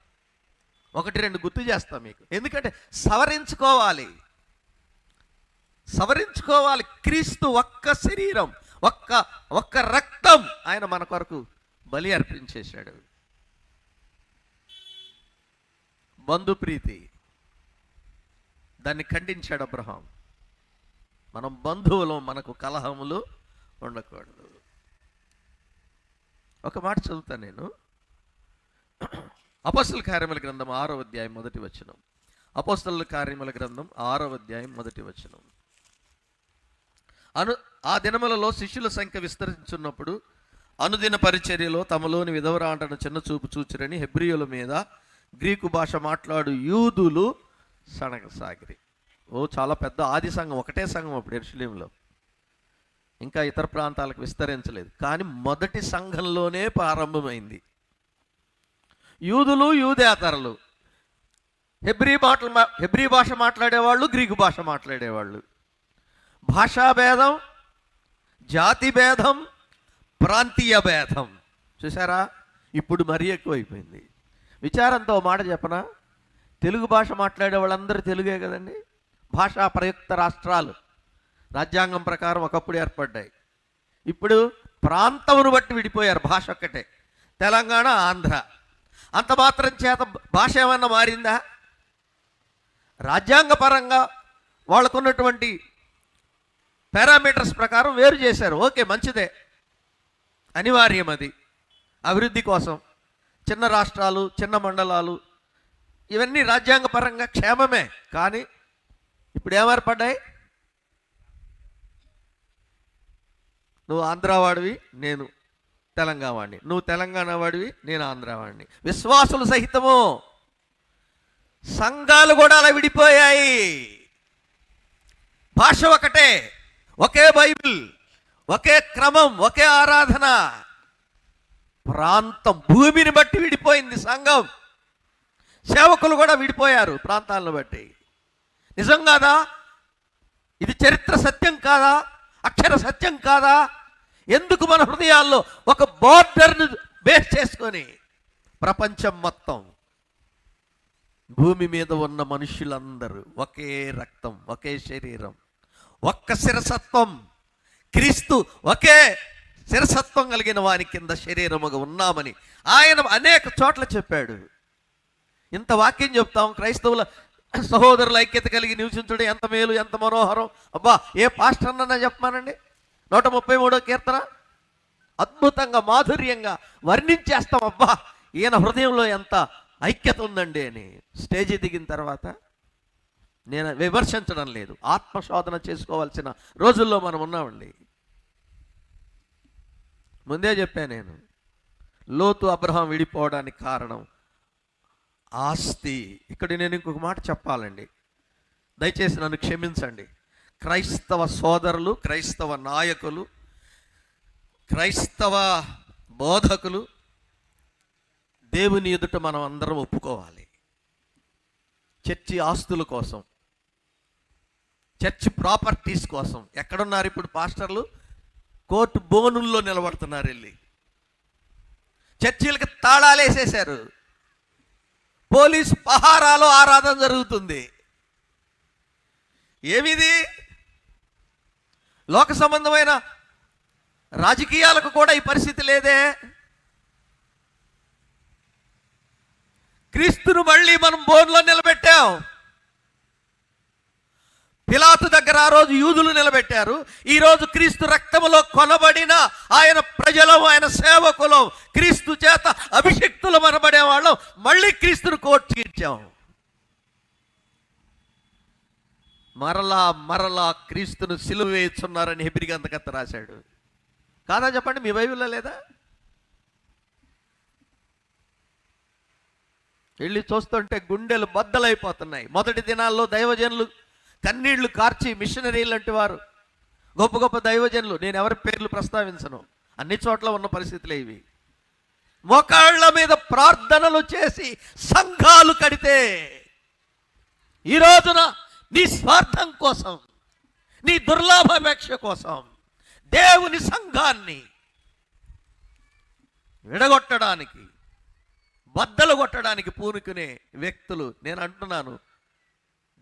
A: 1-2 గుర్తు చేస్తాం మీకు. ఎందుకంటే సవరించుకోవాలి. క్రీస్తు ఒక్క శరీరం, ఒక్క రక్తం ఆయన మన కొరకు బలి అర్పించేశాడు. బంధుప్రీతి, దాన్ని ఖండించాడు అబ్రహాం. మనం బంధువులు, మనకు కలహములు ఉండకూడదు. ఒక మాట చదువుతాను నేను. అపోస్తలుల కార్యముల గ్రంథం 6వ అధ్యాయం 1వ వచనం. అపోస్తలుల కార్యముల గ్రంథం 6వ అధ్యాయం 1వ వచనం. ఆ దినములలో శిష్యుల సంఖ్య విస్తరించున్నప్పుడు అనుదిన పరిచర్యలో తమలోని విధవరాంటను చిన్న చూపు చూచిరని హెబ్రీయుల మీద గ్రీకు భాష మాట్లాడు యూదులు సనగసాగిరి. చాలా పెద్ద ఆది సంఘం, ఒకటే సంఘం అప్పుడు యెరూషలేములో, ఇంకా ఇతర ప్రాంతాలకు విస్తరించలేదు. కానీ మొదటి సంఘంలోనే ప్రారంభమైంది. యూదులు, యూదేతరులు, హెబ్రీ భాష మాట్లాడేవాళ్ళు, గ్రీకు భాష మాట్లాడేవాళ్ళు. భాషాభేదం, జాతి భేదం, ప్రాంతీయ భేదం. చూసారా? ఇప్పుడు మరీ ఎక్కువైపోయింది. విచారంతో మాట చెప్పనా, తెలుగు భాష మాట్లాడే వాళ్ళందరూ తెలుగే కదండి. భాషా ప్రయుక్త రాష్ట్రాలు రాజ్యాంగం ప్రకారం ఒకప్పుడు ఏర్పడ్డాయి. ఇప్పుడు ప్రాంతమును బట్టి విడిపోయారు. భాష ఒక్కటే, తెలంగాణ, ఆంధ్ర. అంత మాత్రం చేత భాష ఏమన్నా మారిందా? రాజ్యాంగపరంగా వాళ్ళకున్నటువంటి పారామీటర్స్ ప్రకారం వేరు చేశారు. ఓకే, మంచిదే, అనివార్యం. అది అభివృద్ధి కోసం. చిన్న రాష్ట్రాలు, చిన్న మండలాలు, ఇవన్నీ రాజ్యాంగపరంగా క్షేమమే. కానీ ఇప్పుడు ఏమార్పడ్డాయి? నువ్వు ఆంధ్ర వాడివి, నేను తెలంగాణ వాడిని, నువ్వు తెలంగాణ వాడివి, నేను ఆంధ్ర వాడిని. విశ్వాసులు సహితము సంఘాలు కూడా అలా విడిపోయాయి. భాష ఒకటే, ఒకే బైబిల్, ఒకే క్రమం, ఒకే ఆరాధన. ప్రాంతం, భూమిని బట్టి విడిపోయింది సంఘం. సేవకులు కూడా విడిపోయారు ప్రాంతాలను బట్టి. నిజం కాదా? ఇది చరిత్ర సత్యం కాదా? అక్షర సత్యం కాదా? ఎందుకు మన హృదయాల్లో ఒక బోర్డర్ను బేస్ చేసుకొని ప్రపంచం మొత్తం, భూమి మీద ఉన్న మనుషులందరూ ఒకే రక్తం, ఒకే శరీరం, ఒక్క శిరసత్వం, క్రీస్తు ఒకే శిరసత్వం కలిగిన వారి కింద శరీరముగా ఉన్నామని ఆయన అనేక చోట్ల చెప్పాడు. ఇంత వాక్యం చెప్తాం, క్రైస్తవుల సహోదరుల ఐక్యత కలిగి నివసించడం ఎంత మేలు, ఎంత మనోహరం. అబ్బా, ఏ పాస్టర్ అన్నా చెప్పమానండి. 133వ కీర్తన అద్భుతంగా మాధుర్యంగా వర్ణించేస్తాం. అబ్బా, ఈయన హృదయంలో ఎంత ఐక్యత ఉందండి అని. స్టేజీ దిగిన తర్వాత నేను విమర్శించడం లేదు, ఆత్మశోధన చేసుకోవాల్సిన రోజుల్లో మనం ఉన్నామండి. ముందే చెప్పాను నేను, లోతు అబ్రహాం విడిపోవడానికి కారణం ఆస్తి. ఇక్కడ నేను ఇంకొక మాట చెప్పాలండి, దయచేసి నన్ను క్షమించండి. క్రైస్తవ సోదరులు, క్రైస్తవ నాయకులు, క్రైస్తవ బోధకులు దేవుని ఎదుట మనం అందరం ఒప్పుకోవాలి. చర్చి ఆస్తుల కోసం, చర్చి ప్రాపర్టీస్ కోసం ఎక్కడున్నారు ఇప్పుడు పాస్టర్లు? కోర్టు బోనుల్లో నిలబడుతున్నారు. వెళ్ళి చర్చిలకు తాళాలు వేసేశారు. పోలీసు పహారాలో ఆరాధన జరుగుతుంది. ఏమిది? లోక సంబంధమైన రాజకీయాలకు కూడా ఈ పరిస్థితి లేదే. క్రీస్తును మళ్ళీ మనం బోన్లో నిలబెట్టాం. పిలాతు దగ్గర ఆ రోజు యూదులు నిలబెట్టారు. ఈరోజు క్రీస్తు రక్తములో కొనబడిన ఆయన ప్రజలం, ఆయన సేవకులం, క్రీస్తు చేత అభిషిక్తులు అనబడే వాళ్ళం మళ్ళీ క్రీస్తును కోర్టుకి ఇచ్చాం. మరలా మరలా క్రీస్తును సిలువ వేస్తున్నారని హెబ్రీ గ్రంథకర్త రాశాడు. కాదా చెప్పండి? మీ బైబిల్లో లేదా? వెళ్ళి చూస్తుంటే గుండెలు బద్దలైపోతున్నాయి. మొదటి దినాల్లో దైవజనులు కన్నీళ్లు కార్చి, మిషనరీలు లాంటి వారు, గొప్ప గొప్ప దైవజనులు, నేను ఎవరి పేర్లు ప్రస్తావించను, అన్ని చోట్ల ఉన్న పరిస్థితులే ఇవి. మోకాళ్ళ మీద ప్రార్థనలు చేసి సంఘాలు కడితే, ఈ రోజున నీ స్వార్థం కోసం, నీ దుర్లాభాపేక్ష కోసం దేవుని సంఘాన్ని విడగొట్టడానికి, బద్దలు కొట్టడానికి పూనుకునే వ్యక్తులు, నేను అంటున్నాను,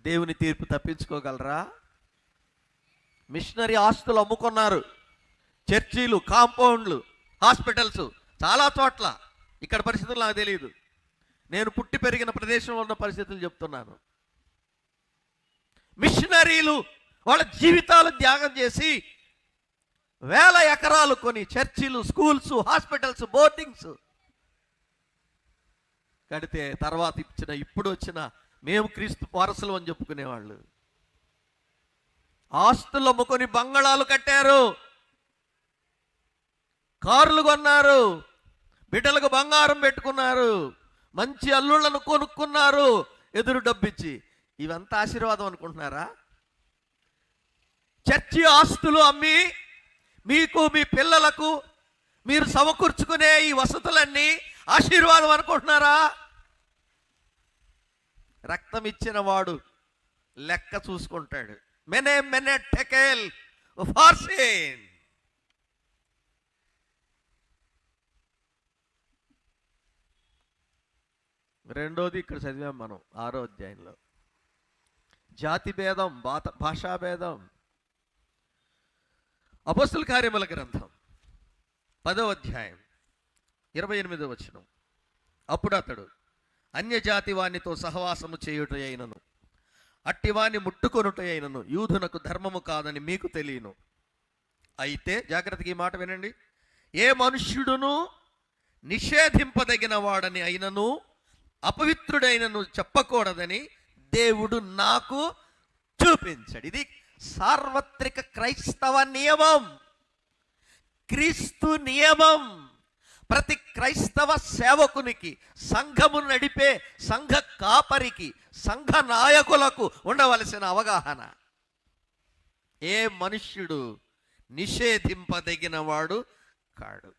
A: దేవుని తీర్పు తప్పించుకోగలరా? మిషనరీ ఆస్తులు అమ్ముకున్నారు. చర్చీలు, కాంపౌండ్లు, హాస్పిటల్స్ చాలా చోట్ల. ఇక్కడ పరిస్థితులు నాకు తెలియదు, నేను పుట్టి పెరిగిన ప్రదేశంలో ఉన్న పరిస్థితులు చెప్తున్నాను. మిషనరీలు వాళ్ళ జీవితాలు త్యాగం చేసి వేల ఎకరాలు కొని చర్చిలు, స్కూల్స్, హాస్పిటల్స్, బోర్డింగ్స్ కడితే తర్వాత ఇప్పుడు వచ్చిన మేము క్రీస్తు వారసులు అని చెప్పుకునేవాళ్ళు ఆస్తులు అమ్ముకొని బంగళాలు కట్టారు, కార్లు కొన్నారు, బిడ్డలకు బంగారం పెట్టుకున్నారు, మంచి అల్లుళ్లను కొనుక్కున్నారు ఎదురు డబ్బిచ్చి. ఇవంతా ఆశీర్వాదం అనుకుంటున్నారా? చర్చి ఆస్తులు అమ్మి మీకు, మీ పిల్లలకు మీరు సమకూర్చుకునే ఈ వసతులన్నీ ఆశీర్వాదం అనుకుంటున్నారా? రక్తం ఇచ్చిన వాడు లెక్క చూసుకుంటాడు. మెనే మెనే టెకెల్ ఫార్సిన్. రెండోది ఇక్కడ చదివాం మనం 6వ అధ్యాయంలో, జాతి భేదం, భాషా భేదం. అపొస్తలుల కార్యముల గ్రంథం 10వ అధ్యాయం 28వ వచనం. అప్పుడు అతడు అన్యజాతి వానితో సహవాసము చేయుట అయినను, అట్టివాని ముట్టుకొనుట అయినను యూదునకు ధర్మము కాదని మీకు తెలియను. అయితే జాగ్రత్తగా ఈ మాట వినండి, ఏ మనుష్యుడును నిషేధింపదగిన వాడని అయినను అపవిత్రుడైనను చెప్పకూడదని దేవుడు నాకు చూపించాడు. ఇది సార్వత్రిక క్రైస్తవ నియమం, క్రీస్తు నియమం. ప్రతి క్రైస్తవ సేవకునికి, సంఘమును నడిపే సంఘ కాపరికి, సంఘ నాయకులకు ఉండవలసిన అవగాహన. ఏ మనుష్యుడు నిషేధింపదగిన వాడు కాడు.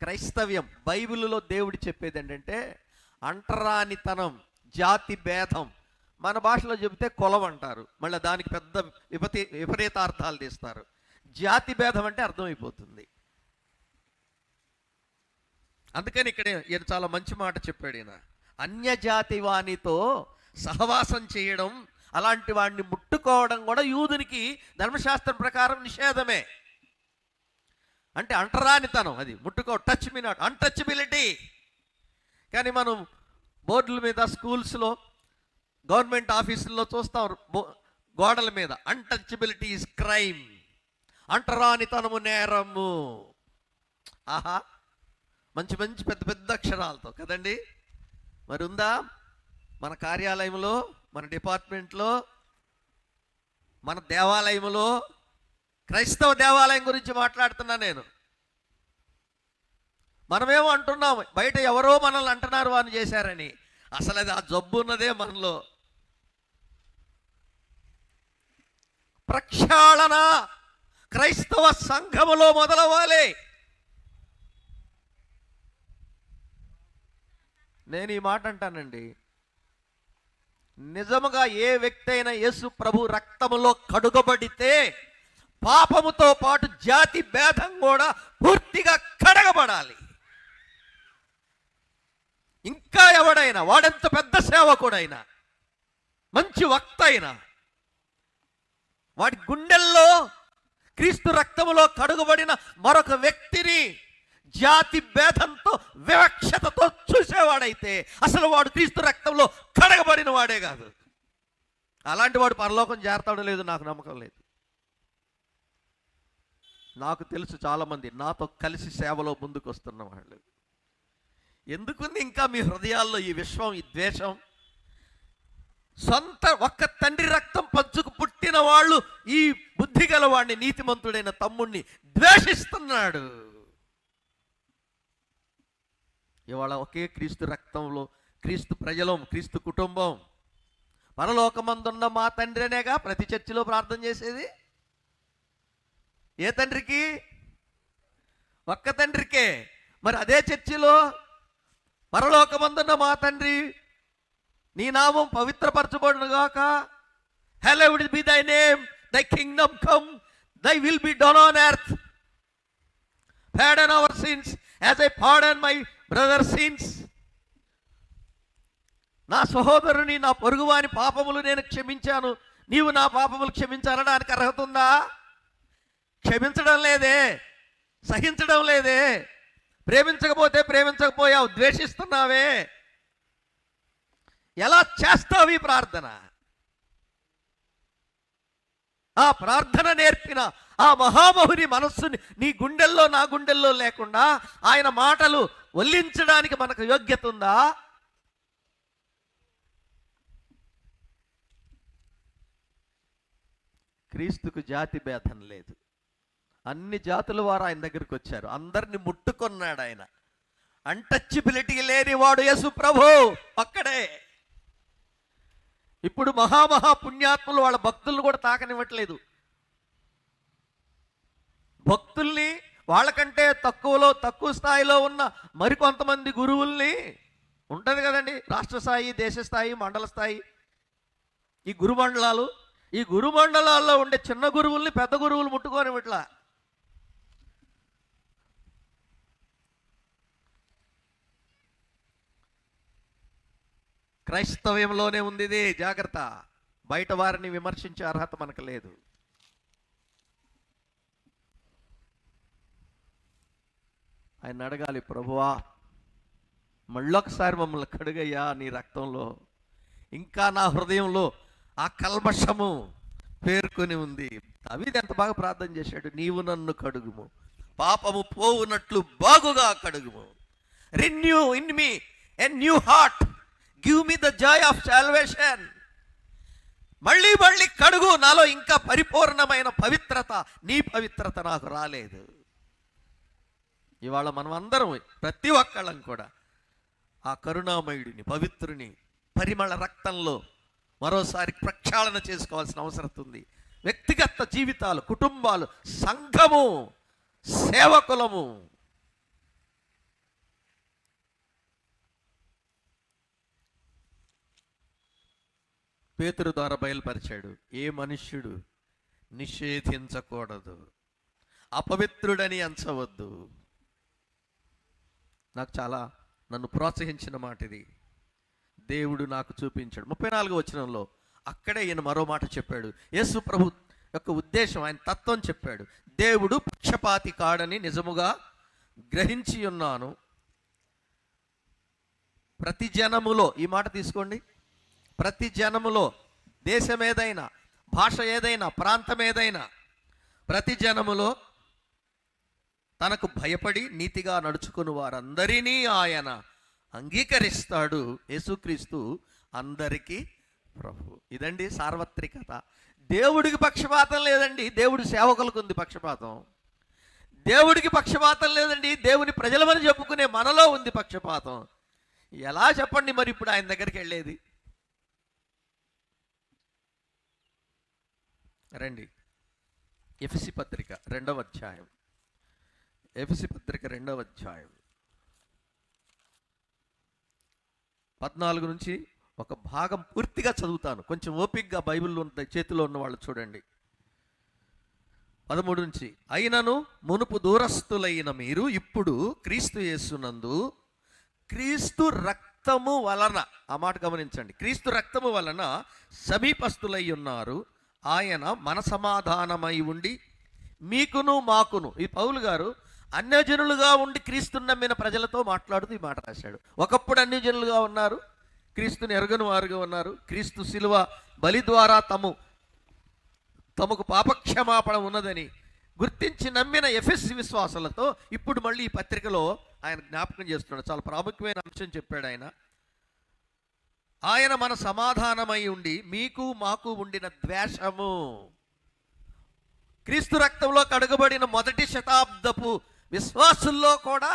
A: క్రైస్తవ్యం, బైబిల్లో దేవుడు చెప్పేది ఏంటంటే అంటరానితనం, జాతి భేదం. మన భాషలో చెబితే కులం అంటారు, మళ్ళీ దానికి పెద్ద విపరీతార్థాలు తీస్తారు. జాతి భేదం అంటే అర్థమైపోతుంది. అందుకని ఇక్కడ ఈయన చాలా మంచి మాట చెప్పాడు. ఈయన అన్యజాతి వానితో సహవాసం చేయడం, అలాంటి వాడిని ముట్టుకోవడం కూడా యూదునికి ధర్మశాస్త్రం ప్రకారం నిషేధమే. అంటే అంటరానితనం, అది టచ్ మీ నాట్, అన్టచబిలిటీ. కానీ మనం బోర్డుల మీద, స్కూల్స్లో గవర్నమెంట్ ఆఫీసుల్లో చూస్తాం గోడల మీద అన్టచబిలిటీ ఈజ్ క్రైమ్, అంటరానితనము నేరము. ఆహా, మంచి మంచి పెద్ద పెద్ద అక్షరాలతో కదండి. మరి ఉందా మన కార్యాలయంలో, మన డిపార్ట్మెంట్లో, మన దేవాలయంలో? క్రైస్తవ దేవాలయం గురించి మాట్లాడుతున్నా నేను. మనమేమో అంటున్నాం బయట ఎవరో మనల్ని అంటున్నారు వారిని చేశారని. అసలు అది ఆ జబ్బు ఉన్నదే మనలో. ప్రక్షాళన క్రైస్తవ సంఘములో మొదలవ్వాలి. నేను ఈ మాట అంటానండి, నిజముగా ఏ వ్యక్తి అయినా యేసు ప్రభు రక్తములో కడుగబడితే పాపముతో పాటు జాతి భేదం కూడా పూర్తిగా కడగబడాలి. ఇంకా ఎవడైనా, వాడెంత పెద్ద సేవకుడైనా, మంచి వక్త అయినా, వాడి గుండెల్లో క్రీస్తు రక్తములో కడుగబడిన మరొక వ్యక్తిని జాతి భేదంతో వివక్షతతో చూసేవాడైతే అసలు వాడు క్రీస్తు రక్తంలో కడగబడిన వాడే కాదు. అలాంటి వాడు పరలోకం చేరతాడో లేదో నాకు నమ్మకం లేదు. నాకు తెలుసు చాలామంది నాతో కలిసి సేవలో ముందుకు వస్తున్న వాళ్ళు. ఎందుకుంది ఇంకా మీ హృదయాల్లో ఈ విశ్వం, ఈ ద్వేషం? సొంత ఒక్క తండ్రి రక్తం పంచుకు పుట్టిన వాళ్ళు ఈ బుద్ధి గలవాడిని, నీతిమంతుడైన తమ్ముణ్ణి ద్వేషిస్తున్నాడు. ఇవాళ ఒకే క్రీస్తు రక్తంలో, క్రీస్తు ప్రజలం, క్రీస్తు కుటుంబం, పరలోకమందున్న మా తండ్రినేగా ప్రతి చర్చిలో ప్రార్థన చేసేది. ఏ తండ్రికి? ఒక్క తండ్రికే. మరి అదే చర్చిలో పరలోకమందున్న మా తండ్రి, నీ నామం పవిత్రపరచబడునుగాక, hallowed be thy name, thy kingdom come, thy will be done on earth, pardon our sins as I pardon my brother's sins. నా సహోదరుని, నా పొరుగువాని పాపములు నేను క్షమించాను, నీవు నా పాపములు క్షమించాలనడానికి అర్హత ఉందా? క్షమించడం లేదే, సహించడం లేదే. ప్రేమించకపోతే ప్రేమించకపోయావు, ద్వేషిస్తున్నావే. ఎలా చేస్తావు ఈ ప్రార్థన? ఆ ప్రార్థన నేర్పిన ఆ మహామహుని మనస్సుని నీ గుండెల్లో, నా గుండెల్లో లేకుండా ఆయన మాటలు వల్లించడానికి మనకు యోగ్యత ఉందా? క్రీస్తుకు జాతి భేదం లేదు. అన్ని జాతుల వారు ఆయన దగ్గరికి వచ్చారు, అందరిని ముట్టుకున్నాడు ఆయన. అన్టచబిలిటీ లేనివాడు యేసు ప్రభు ఒక్కడే. ఇప్పుడు మహామహా పుణ్యాత్ములు వాళ్ళ భక్తులను కూడా తాకనివ్వట్లేదు. భక్తుల్ని, వాళ్ళకంటే తక్కువ స్థాయిలో ఉన్న మరికొంతమంది గురువుల్ని, ఉంటుంది కదండి రాష్ట్ర స్థాయి, దేశ స్థాయి, మండల స్థాయి, ఈ గురుమండలాలు, ఈ గురుమండలాల్లో ఉండే చిన్న గురువుల్ని పెద్ద గురువులు ముట్టుకోనివ్వట్లా. క్రైస్తవ్యంలోనే ఉంది ఇది, జాగ్రత్త. బయట వారిని విమర్శించే అర్హత మనకు లేదు. ఆయన అడగాలి, ప్రభువా మళ్ళొకసారి మమ్మల్ని కడుగయ్యా నీ రక్తంలో, ఇంకా నా హృదయంలో ఆ కల్మషము పేర్కొని ఉంది. దావీదు ఎంత బాగా ప్రార్థన చేశాడు, నీవు నన్ను కడుగుము, పాపము పోవునట్లు బాగుగా కడుగుము. Renew in me a new heart, give me the joy of salvation. మళ్ళీ మళ్ళీ కడుగు, నాలో ఇంకా పరిపూర్ణమైన పవిత్రత, నీ పవిత్రత నాకు రాలేదు. ఇవాళ మనం అందరం, ప్రతి ఒక్కళ్ళం కూడా ఆ కరుణామయుడిని, పవిత్రుని పరిమళ రక్తంలో మరోసారి ప్రక్షాళన చేసుకోవాల్సిన అవసరం ఉంది. వ్యక్తిగత జీవితాలు, కుటుంబాలు, సంఘము, సేవకులము. పేతురు ద్వారా బయలుపరిచాడు, ఏ మనుష్యుడు నిషేధించకూడదు, అపవిత్రుడని ఎంచవద్దు. నాకు చాలా నన్ను ప్రోత్సహించిన మాట ఇది. దేవుడు నాకు చూపించాడు 34వ వచనంలో. అక్కడే ఈయన మరో మాట చెప్పాడు. యేసు ప్రభు యొక్క ఉద్దేశం, ఆయన తత్వం చెప్పాడు. దేవుడు పక్షపాతి కాడని నిజముగా గ్రహించి ఉన్నాను. ప్రతి జనములో, ఈ మాట తీసుకోండి, ప్రతి జనములో, దేశం ఏదైనా, భాష ఏదైనా, ప్రాంతం ఏదైనా, ప్రతి జనములో తనకు భయపడి నీతిగా నడుచుకుని వారందరినీ ఆయన అంగీకరిస్తాడు. యేసుక్రీస్తు అందరికీ ప్రభు. ఇదండి సార్వత్రికత. దేవుడికి పక్షపాతం లేదండి, దేవుడి సేవకులకు ఉంది పక్షపాతం. దేవుడికి పక్షపాతం లేదండి, దేవుని ప్రజలమని చెప్పుకునే మనలో ఉంది పక్షపాతం. ఎలా చెప్పండి మరి ఇప్పుడు ఆయన దగ్గరికి వెళ్ళేది? రండి, ఎఫెసీ పత్రిక 2వ అధ్యాయం. ఎఫెసీ పత్రిక 2వ అధ్యాయం 14 నుంచి ఒక భాగం పూర్తిగా చదువుతాను. కొంచెం ఓపికగా బైబిల్లో చేతిలో ఉన్న వాళ్ళు చూడండి. 13 నుంచి, అయినను మునుపు దూరస్తులైన మీరు ఇప్పుడు క్రీస్తు యేసునందు క్రీస్తు రక్తము వలన, ఆ మాట గమనించండి, క్రీస్తు రక్తము వలన సమీపస్తులై ఉన్నారు. ఆయన మన సమాధానమై ఉండి మీకును మాకును. ఈ పౌలు గారు అన్యజనులుగా ఉండి క్రీస్తుని నమ్మిన ప్రజలతో మాట్లాడుతూ ఈ మాట రాశాడు. ఒకప్పుడు అన్యజనులుగా ఉన్నారు, క్రీస్తుని ఎరగని వారుగా ఉన్నారు. క్రీస్తు శిలువ బలి ద్వారా తమకు పాపక్షమాపణ ఉన్నదని గుర్తించి నమ్మిన ఎఫెసీ విశ్వాసులతో ఇప్పుడు మళ్ళీ ఈ పత్రికలో ఆయన జ్ఞాపకం చేస్తున్నాడు. చాలా ప్రాముఖ్యమైన అంశం చెప్పాడు ఆయన. ఆయన మన సమాధానమై ఉండి మీకు మాకు ఉండిన ద్వేషము, క్రీస్తు రక్తంలో కడగబడిన మొదటి శతాబ్దపు విశ్వాసుల్లో కూడా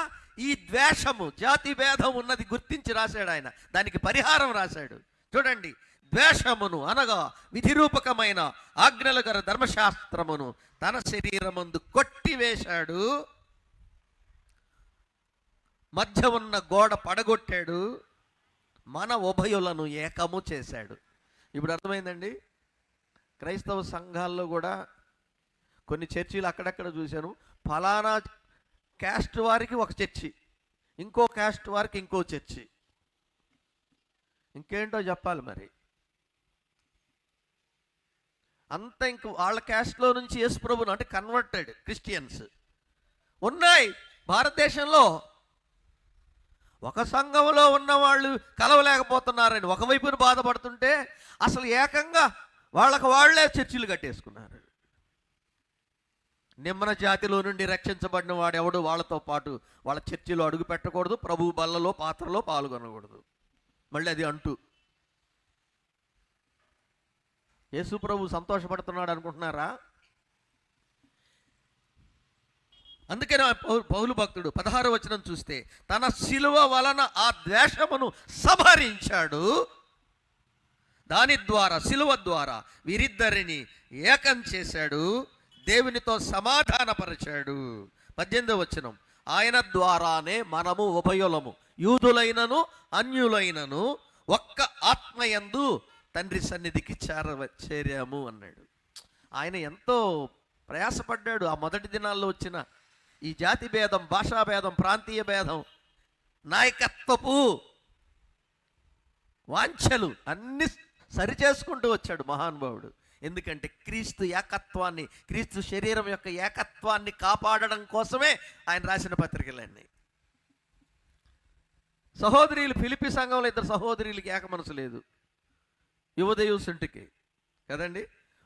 A: ఈ ద్వేషము, జాతి భేదం ఉన్నది గుర్తించి రాశాడు ఆయన. దానికి పరిహారం రాశాడు. చూడండి, ద్వేషమును అనగా విధిరూపకమైన ఆజ్ఞలగల ధర్మశాస్త్రమును తన శరీరమందు కొట్టివేశాడు, మధ్య ఉన్న గోడ పడగొట్టాడు, మన ఉభయులను ఏకము చేశాడు. ఇప్పుడు అర్థమైందండి. క్రైస్తవ సంఘాల్లో కూడా కొన్ని చర్చిలు అక్కడక్కడ చూశాను, ఫలానా క్యాస్ట్ వారికి ఒక చర్చి, ఇంకో క్యాస్ట్ వారికి ఇంకో చర్చి. ఇంకేంటో చెప్పాలి మరి. అంత ఇంక వాళ్ళ క్యాస్ట్లో నుంచి యేసు ప్రభువును, అంటే కన్వర్టెడ్ క్రిస్టియన్స్ ఉన్నాయి భారతదేశంలో. ఒక సంఘంలో ఉన్న వాళ్ళు కలవలేకపోతున్నారని ఒకవైపున బాధపడుతుంటే అసలు ఏకంగా వాళ్ళే చర్చిలు కట్టేసుకున్నారు. నిమ్మన జాతిలో నుండి రక్షించబడిన వాడు ఎవడు వాళ్ళతో పాటు వాళ్ళ చర్చిలో అడుగు పెట్టకూడదు, ప్రభు బల్లలో పాత్రలో పాల్గొనకూడదు. మళ్ళీ అది అంటూ యేసు ప్రభు సంతోషపడుతున్నాడు అనుకుంటున్నారా? అందుకనే పౌలు భక్తుడు 16వ వచనం చూస్తే, తన శిలువ వలన ఆ ద్వేషమును సంహరించాడు, దాని ద్వారా, శిలువ ద్వారా వీరిద్దరిని ఏకం చేశాడు, దేవునితో సమాధానపరిచాడు. 18వ వచనం, ఆయన ద్వారానే మనము ఉభయులము, యూదులైనను అన్యులైనను ఒక్క ఆత్మయందు తండ్రి సన్నిధికి చేరాము అన్నాడు. ఆయన ఎంతో ప్రయాసపడ్డాడు. ఆ మొదటి దినాల్లో వచ్చిన ఈ జాతి భేదం, భాషా భేదం, ప్రాంతీయ భేదం, నాయకత్వపు వాంఛలు అన్ని సరిచేసుకుంటూ వచ్చాడు మహానుభావుడు. ఎందుకంటే క్రీస్తు ఏకత్వాన్ని, క్రీస్తు శరీరం యొక్క ఏకత్వాన్ని కాపాడడం కోసమే ఆయన రాసిన పత్రికలన్నీ. సహోదరులు, ఫిలిప్పి సంఘంలో 2 సహోదరులకి ఏక మనసు లేదు, యువదేవుసుంటికి కదండి.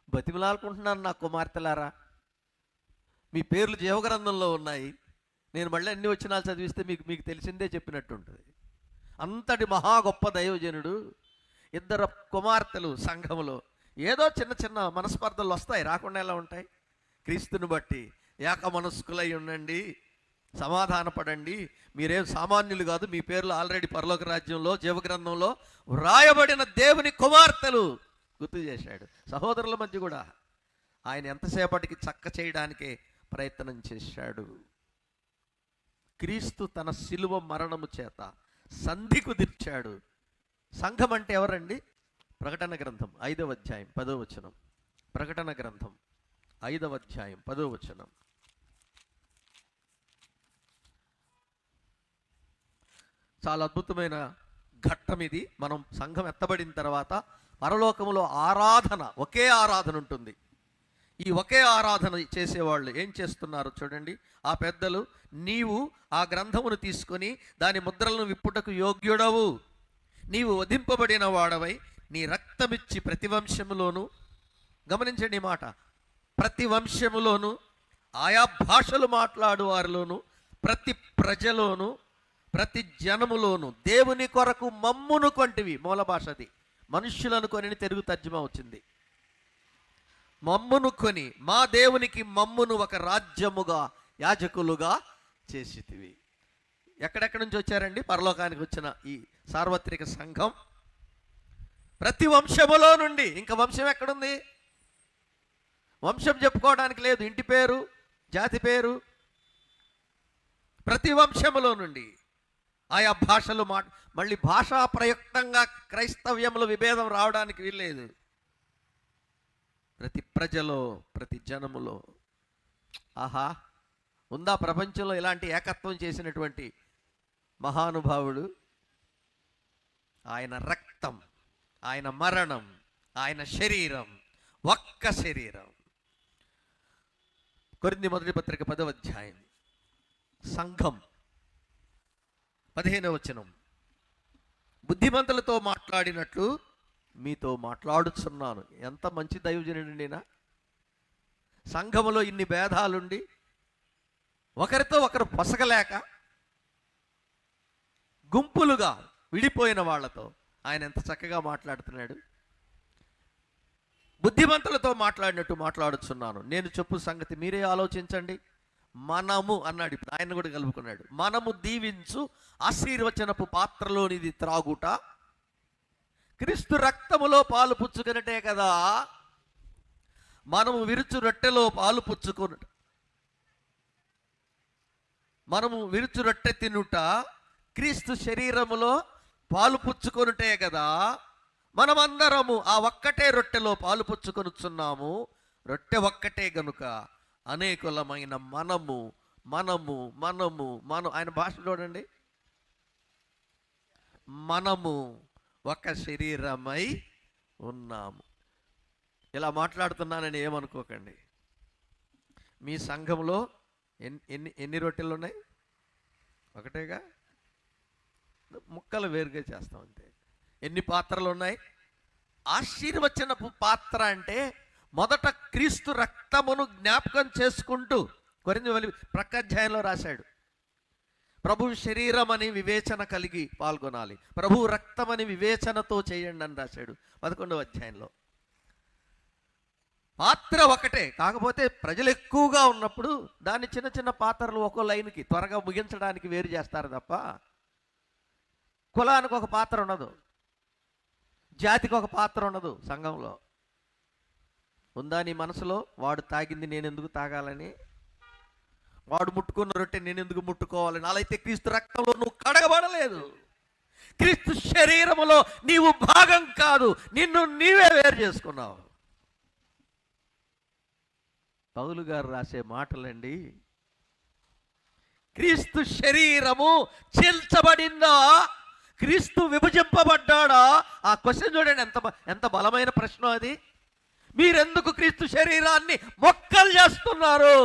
A: బతిమలాడుకుంటున్నాను, నా కుమార్తెలారా మీ పేర్లు జీవగ్రంథంలో ఉన్నాయి, నేను మళ్ళీ అన్ని వచనాలు చదివిస్తే మీకు తెలిసిందే చెప్పినట్టు ఉంటుంది. అంతటి మహా గొప్ప దైవజనుడు, 2 కుమార్తెలు సంఘములో. ఏదో చిన్న చిన్న మనస్పర్ధలు వస్తాయి, రాకుండా ఎలా ఉంటాయి? క్రీస్తుని బట్టి ఏక మనస్కులై ఉండండి, సమాధానపడండి, మీరేం సామాన్యులు కాదు, మీ పేర్లు ఆల్రెడీ పరలోక రాజ్యంలో జీవగ్రంథంలో వ్రాయబడిన దేవుని కుమార్తెలు గుర్తు చేశాడు. సహోదరుల మధ్య కూడా ఆయన ఎంతసేపటికి చక్క చేయడానికే ప్రయత్నం చేశాడు. క్రీస్తు తన శిలువ మరణము చేత సంధి కుదిర్చాడు. సంఘం అంటే ఎవరండి? ప్రకటన గ్రంథం 5వ అధ్యాయం 10వ వచనం. ప్రకటన గ్రంథం 5వ అధ్యాయం 10వ వచనం. చాలా అద్భుతమైన ఘట్టం ఇది. మనం సంఘం ఎత్తబడిన తర్వాత పరలోకములో ఆరాధన, ఒకే ఆరాధన ఉంటుంది. ఈ ఒకే ఆరాధన చేసేవాళ్ళు ఏం చేస్తున్నారు చూడండి. ఆ పెద్దలు, నీవు ఆ గ్రంథమును తీసుకొని దాని ముద్రలను విప్పుటకు యోగ్యుడవు, నీవు వధింపబడిన వాడవై నీ రక్తమిచ్చి ప్రతి వంశములోను, గమనించండి ఈ మాట, ప్రతి వంశములోను, ఆయా భాషలు మాట్లాడు వారిలోను, ప్రతి ప్రజలోను, ప్రతి జనములోను దేవుని కొరకు మమ్మును కొంటివి. మూల భాష అది. మనుష్యులను కొని తెలుగు తర్జుమా వచ్చింది. మమ్మును కొని, మా దేవునికి మమ్మును ఒక రాజ్యముగా, యాజకులుగా చేసితివి. ఎక్కడెక్కడి నుంచి వచ్చారండి పరలోకానికి వచ్చిన ఈ సార్వత్రిక సంఘం? ప్రతి వంశములో నుండి. ఇంకా వంశం ఎక్కడుంది? వంశం చెప్పుకోవడానికి లేదు, ఇంటి పేరు, జాతి పేరు. ప్రతి వంశములో నుండి, ఆయా భాషలు మళ్ళీ భాషా ప్రయుక్తంగా క్రైస్తవ్యంలో విభేదం రావడానికి వీల్లేదు. ప్రతి ప్రజలో, ప్రతి జనములో. ఆహా, ఉందా ప్రపంచంలో ఇలాంటి ఏకత్వం చేసినటువంటి మహానుభావుడు? ఆయన రక్తం, ఆయన మరణం, ఆయన శరీరం, ఒక్క శరీరం. కొరింథీ మొదటి పత్రిక 10వ అధ్యాయం, సంఘం 15వ వచనం. బుద్ధిమంతులతో మాట్లాడినట్లు మీతో మాట్లాడుచున్నాను. ఎంత మంచి దైవజనుడినా! సంఘములో ఇన్ని భేదాలుండి ఒకరితో ఒకరు పొసగలేక గుంపులుగా విడిపోయిన వాళ్ళతో ఆయన ఎంత చక్కగా మాట్లాడుతున్నాడు. బుద్ధిమంతులతో మాట్లాడినట్టు మాట్లాడుచున్నాను. నేను చెప్పు సంగతి మీరే ఆలోచించండి. మనము అన్నాడు, ఇప్పుడు ఆయన కూడా కలుపుకున్నాడు. మనము దీవించు ఆశీర్వచనపు పాత్రలోనిది త్రాగుట క్రీస్తు రక్తములో పాలు పుచ్చుకున్నట్టే కదా. మనము విరుచు రొట్టెలో పాలు పుచ్చుకున్నట, మనము విరుచు రొట్టె తినుట క్రీస్తు శరీరములో పాలు పుచ్చుకొనుటే కదా. మనమందరము ఆ ఒక్కటే రొట్టెలో పాలు పుచ్చుకొనుచున్నాము. రొట్టె ఒక్కటే గనుక అనేకులమైన మనము మనము మనము మనం, ఆయన భాష చూడండి, మనము ఒక శరీరమై ఉన్నాము. ఇలా మాట్లాడుతున్నానని ఏమనుకోకండి. మీ సంఘంలో ఎన్ని రొట్టెలు ఉన్నాయి? ఒకటేగా, ముక్కలు వేరుగా చేస్తాం అంతే. ఎన్ని పాత్రలు ఉన్నాయి? ఆశీర్వచనపు పాత్ర అంటే మొదట క్రీస్తు రక్తమును జ్ఞాపకం చేసుకుంటూ, కొరింథీ ప్రకాధ్యాయంలో రాశాడు, ప్రభు శరీరం అని వివేచన కలిగి పాల్గొనాలి, ప్రభు రక్తం అని వివేచనతో చేయండి అని రాశాడు 11వ అధ్యాయంలో. పాత్ర ఒకటే, కాకపోతే ప్రజలు ఎక్కువగా ఉన్నప్పుడు దాన్ని చిన్న చిన్న పాత్రలు ఒక్కో లైన్కి త్వరగా ముగించడానికి వేరు చేస్తారు తప్ప, కులానికి ఒక పాత్ర ఉండదు, జాతికి ఒక పాత్ర ఉండదు. సంఘంలో ఉందా నీ మనసులో? వాడు తాగింది నేను ఎందుకు తాగాలని, వాడు ముట్టుకున్న రొట్టె నేను ఎందుకు ముట్టుకోవాలని? అలా అయితే క్రీస్తు రక్తంలో నువ్వు కడగబడలేదు. క్రీస్తు శరీరములో నీవు భాగం కాదు, నిన్ను నీవే వేరు చేసుకున్నావు. పౌలు గారు రాసే మాటలండి. క్రీస్తు శరీరము చీల్చబడిందా? క్రీస్తు విభజింపబడ్డాడా? ఆ క్వశ్చన్ చూడండి, ఎంత బలమైన ప్రశ్న అది. మీరెందుకు క్రీస్తు శరీరాన్ని మొక్కలు చేస్తున్నారు?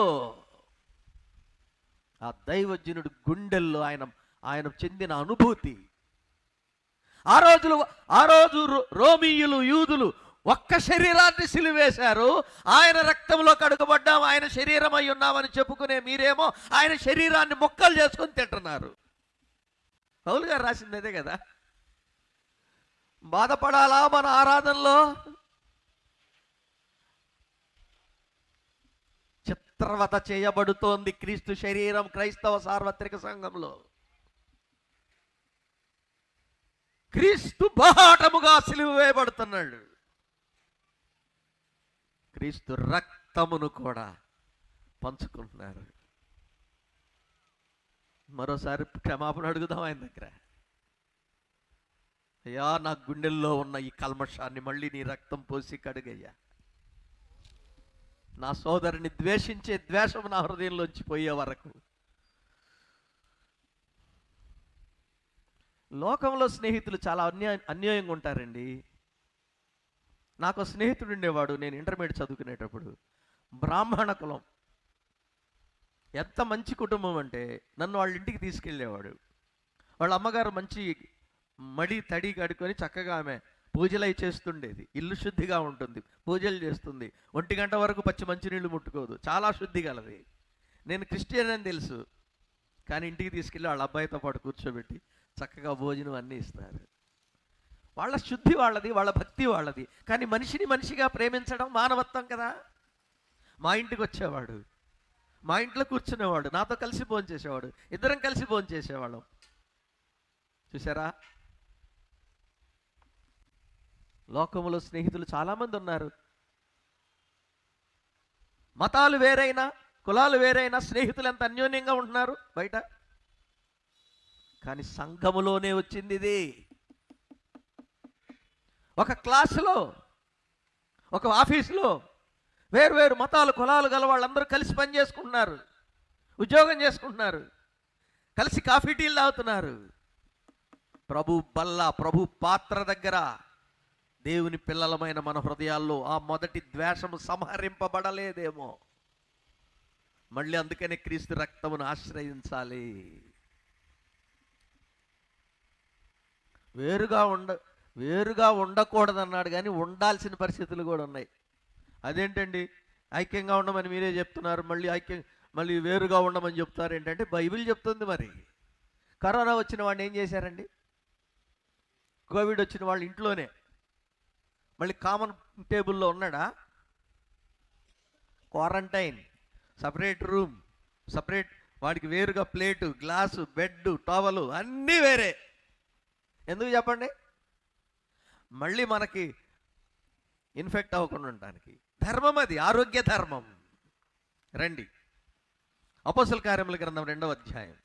A: ఆ దైవజనుడు గుండెల్లో ఆయన చెందిన అనుభూతి. ఆ రోజు రోమీయులు, యూదులు ఒక్క శరీరాన్ని సిలువేశారు. ఆయన రక్తంలో కడుగబడ్డాం, ఆయన శరీరం అయి ఉన్నామని చెప్పుకునే మీరేమో ఆయన శరీరాన్ని మొక్కలు చేసుకొని తింటున్నారు. పౌలు గారు రాసింది అదే కదా. బాధపడాలా మన ఆరాధనలో? చిత్రవత చేయబడుతోంది క్రీస్తు శరీరం క్రైస్తవ సార్వత్రిక సంఘంలో. క్రీస్తు బాహాటముగా సిలువ వేయబడుతున్నాడు. క్రీస్తు రక్తమును కూడా పంచుకుంటున్నారు. మరోసారి క్షమాపణ అడుగుదాం ఆయన దగ్గర. అయ్యా, నా గుండెల్లో ఉన్న ఈ కల్మషాన్ని మళ్ళీ నీ రక్తం పోసి కడుగయ్యా. నా సోదరుని ద్వేషించే ద్వేషం నా హృదయంలోంచి పోయే వరకు. లోకంలో స్నేహితులు చాలా అన్యాయంగా ఉంటారండి. నాకు స్నేహితుడు ఉండేవాడు, నేను ఇంటర్మీడియట్ చదువుకునేటప్పుడు. బ్రాహ్మణ కులం, ఎంత మంచి కుటుంబం అంటే నన్ను వాళ్ళ ఇంటికి తీసుకెళ్ళేవాడు. వాళ్ళ అమ్మగారు మంచి మడి తడి కడుకొని చక్కగా ఆమె పూజలు అవి చేస్తుండేది. ఇల్లు శుద్ధిగా ఉంటుంది, పూజలు చేస్తుంది, 1 గంట వరకు పచ్చి మంచినీళ్ళు ముట్టుకోదు, చాలా శుద్ధి గలది. నేను క్రిస్టియన్ అని తెలుసు, కానీ ఇంటికి తీసుకెళ్ళి వాళ్ళ అబ్బాయితో పాటు కూర్చోబెట్టి చక్కగా భోజనం అన్నీ ఇస్తారు. వాళ్ళ శుద్ధి వాళ్ళది, వాళ్ళ భక్తి వాళ్ళది. కానీ మనిషిని మనిషిగా ప్రేమించడం మానవత్వం కదా. మా ఇంటికి వచ్చేవాడు, మా ఇంట్లో కూర్చునేవాడు, నాతో కలిసి భోంచేసేవాడు, ఇద్దరం కలిసి భోంచేసేవాళ్ళం. చూసారా, లోకంలో స్నేహితులు చాలామంది ఉన్నారు. మతాలు వేరైనా, కులాలు వేరైనా స్నేహితులు ఎంత అన్యోన్యంగా ఉంటున్నారు బయట. కానీ సంఘములోనే వచ్చింది ఇది. ఒక క్లాసులో, ఒక ఆఫీసులో వేరు మతాలు కులాలు గల వాళ్ళందరూ కలిసి పని చేసుకుంటున్నారు, ఉద్యోగం చేసుకుంటున్నారు, కలిసి కాఫీ టీలు తాగుతున్నారు. ప్రభు బల్ల, ప్రభు పాత్ర దగ్గర దేవుని పిల్లలమైన మన హృదయాల్లో ఆ మొదటి ద్వేషము సంహరింపబడలేదేమో. మళ్ళీ అందుకనే క్రీస్తు రక్తమును ఆశ్రయించాలి. వేరుగా ఉండకూడదన్నాడు, కానీ ఉండాల్సిన పరిస్థితులు కూడా ఉన్నాయి. అదేంటండి, ఐక్యంగా ఉండమని మీరే చెప్తున్నారు, మళ్ళీ వేరుగా ఉండమని చెప్తారు ఏంటంటే బైబిల్ చెప్తుంది. మరి కరోనా వచ్చిన వాడిని ఏం చేశారండి? కోవిడ్ వచ్చిన వాళ్ళు ఇంట్లోనే మళ్ళీ కామన్ టేబుల్లో ఉన్నాడా? క్వారంటైన్, సపరేట్ రూమ్, సపరేట్, వాడికి వేరుగా ప్లేటు, గ్లాసు, బెడ్, టవలు అన్నీ వేరే. ఎందుకు చెప్పండి? మళ్ళీ మనకి ఇన్ఫెక్ట్ అవ్వకుండా ఉండడానికి. ధర్మం అది, ఆరోగ్య ధర్మం. రండి, అపోస్తల కార్యముల గ్రంథం 2వ అధ్యాయం.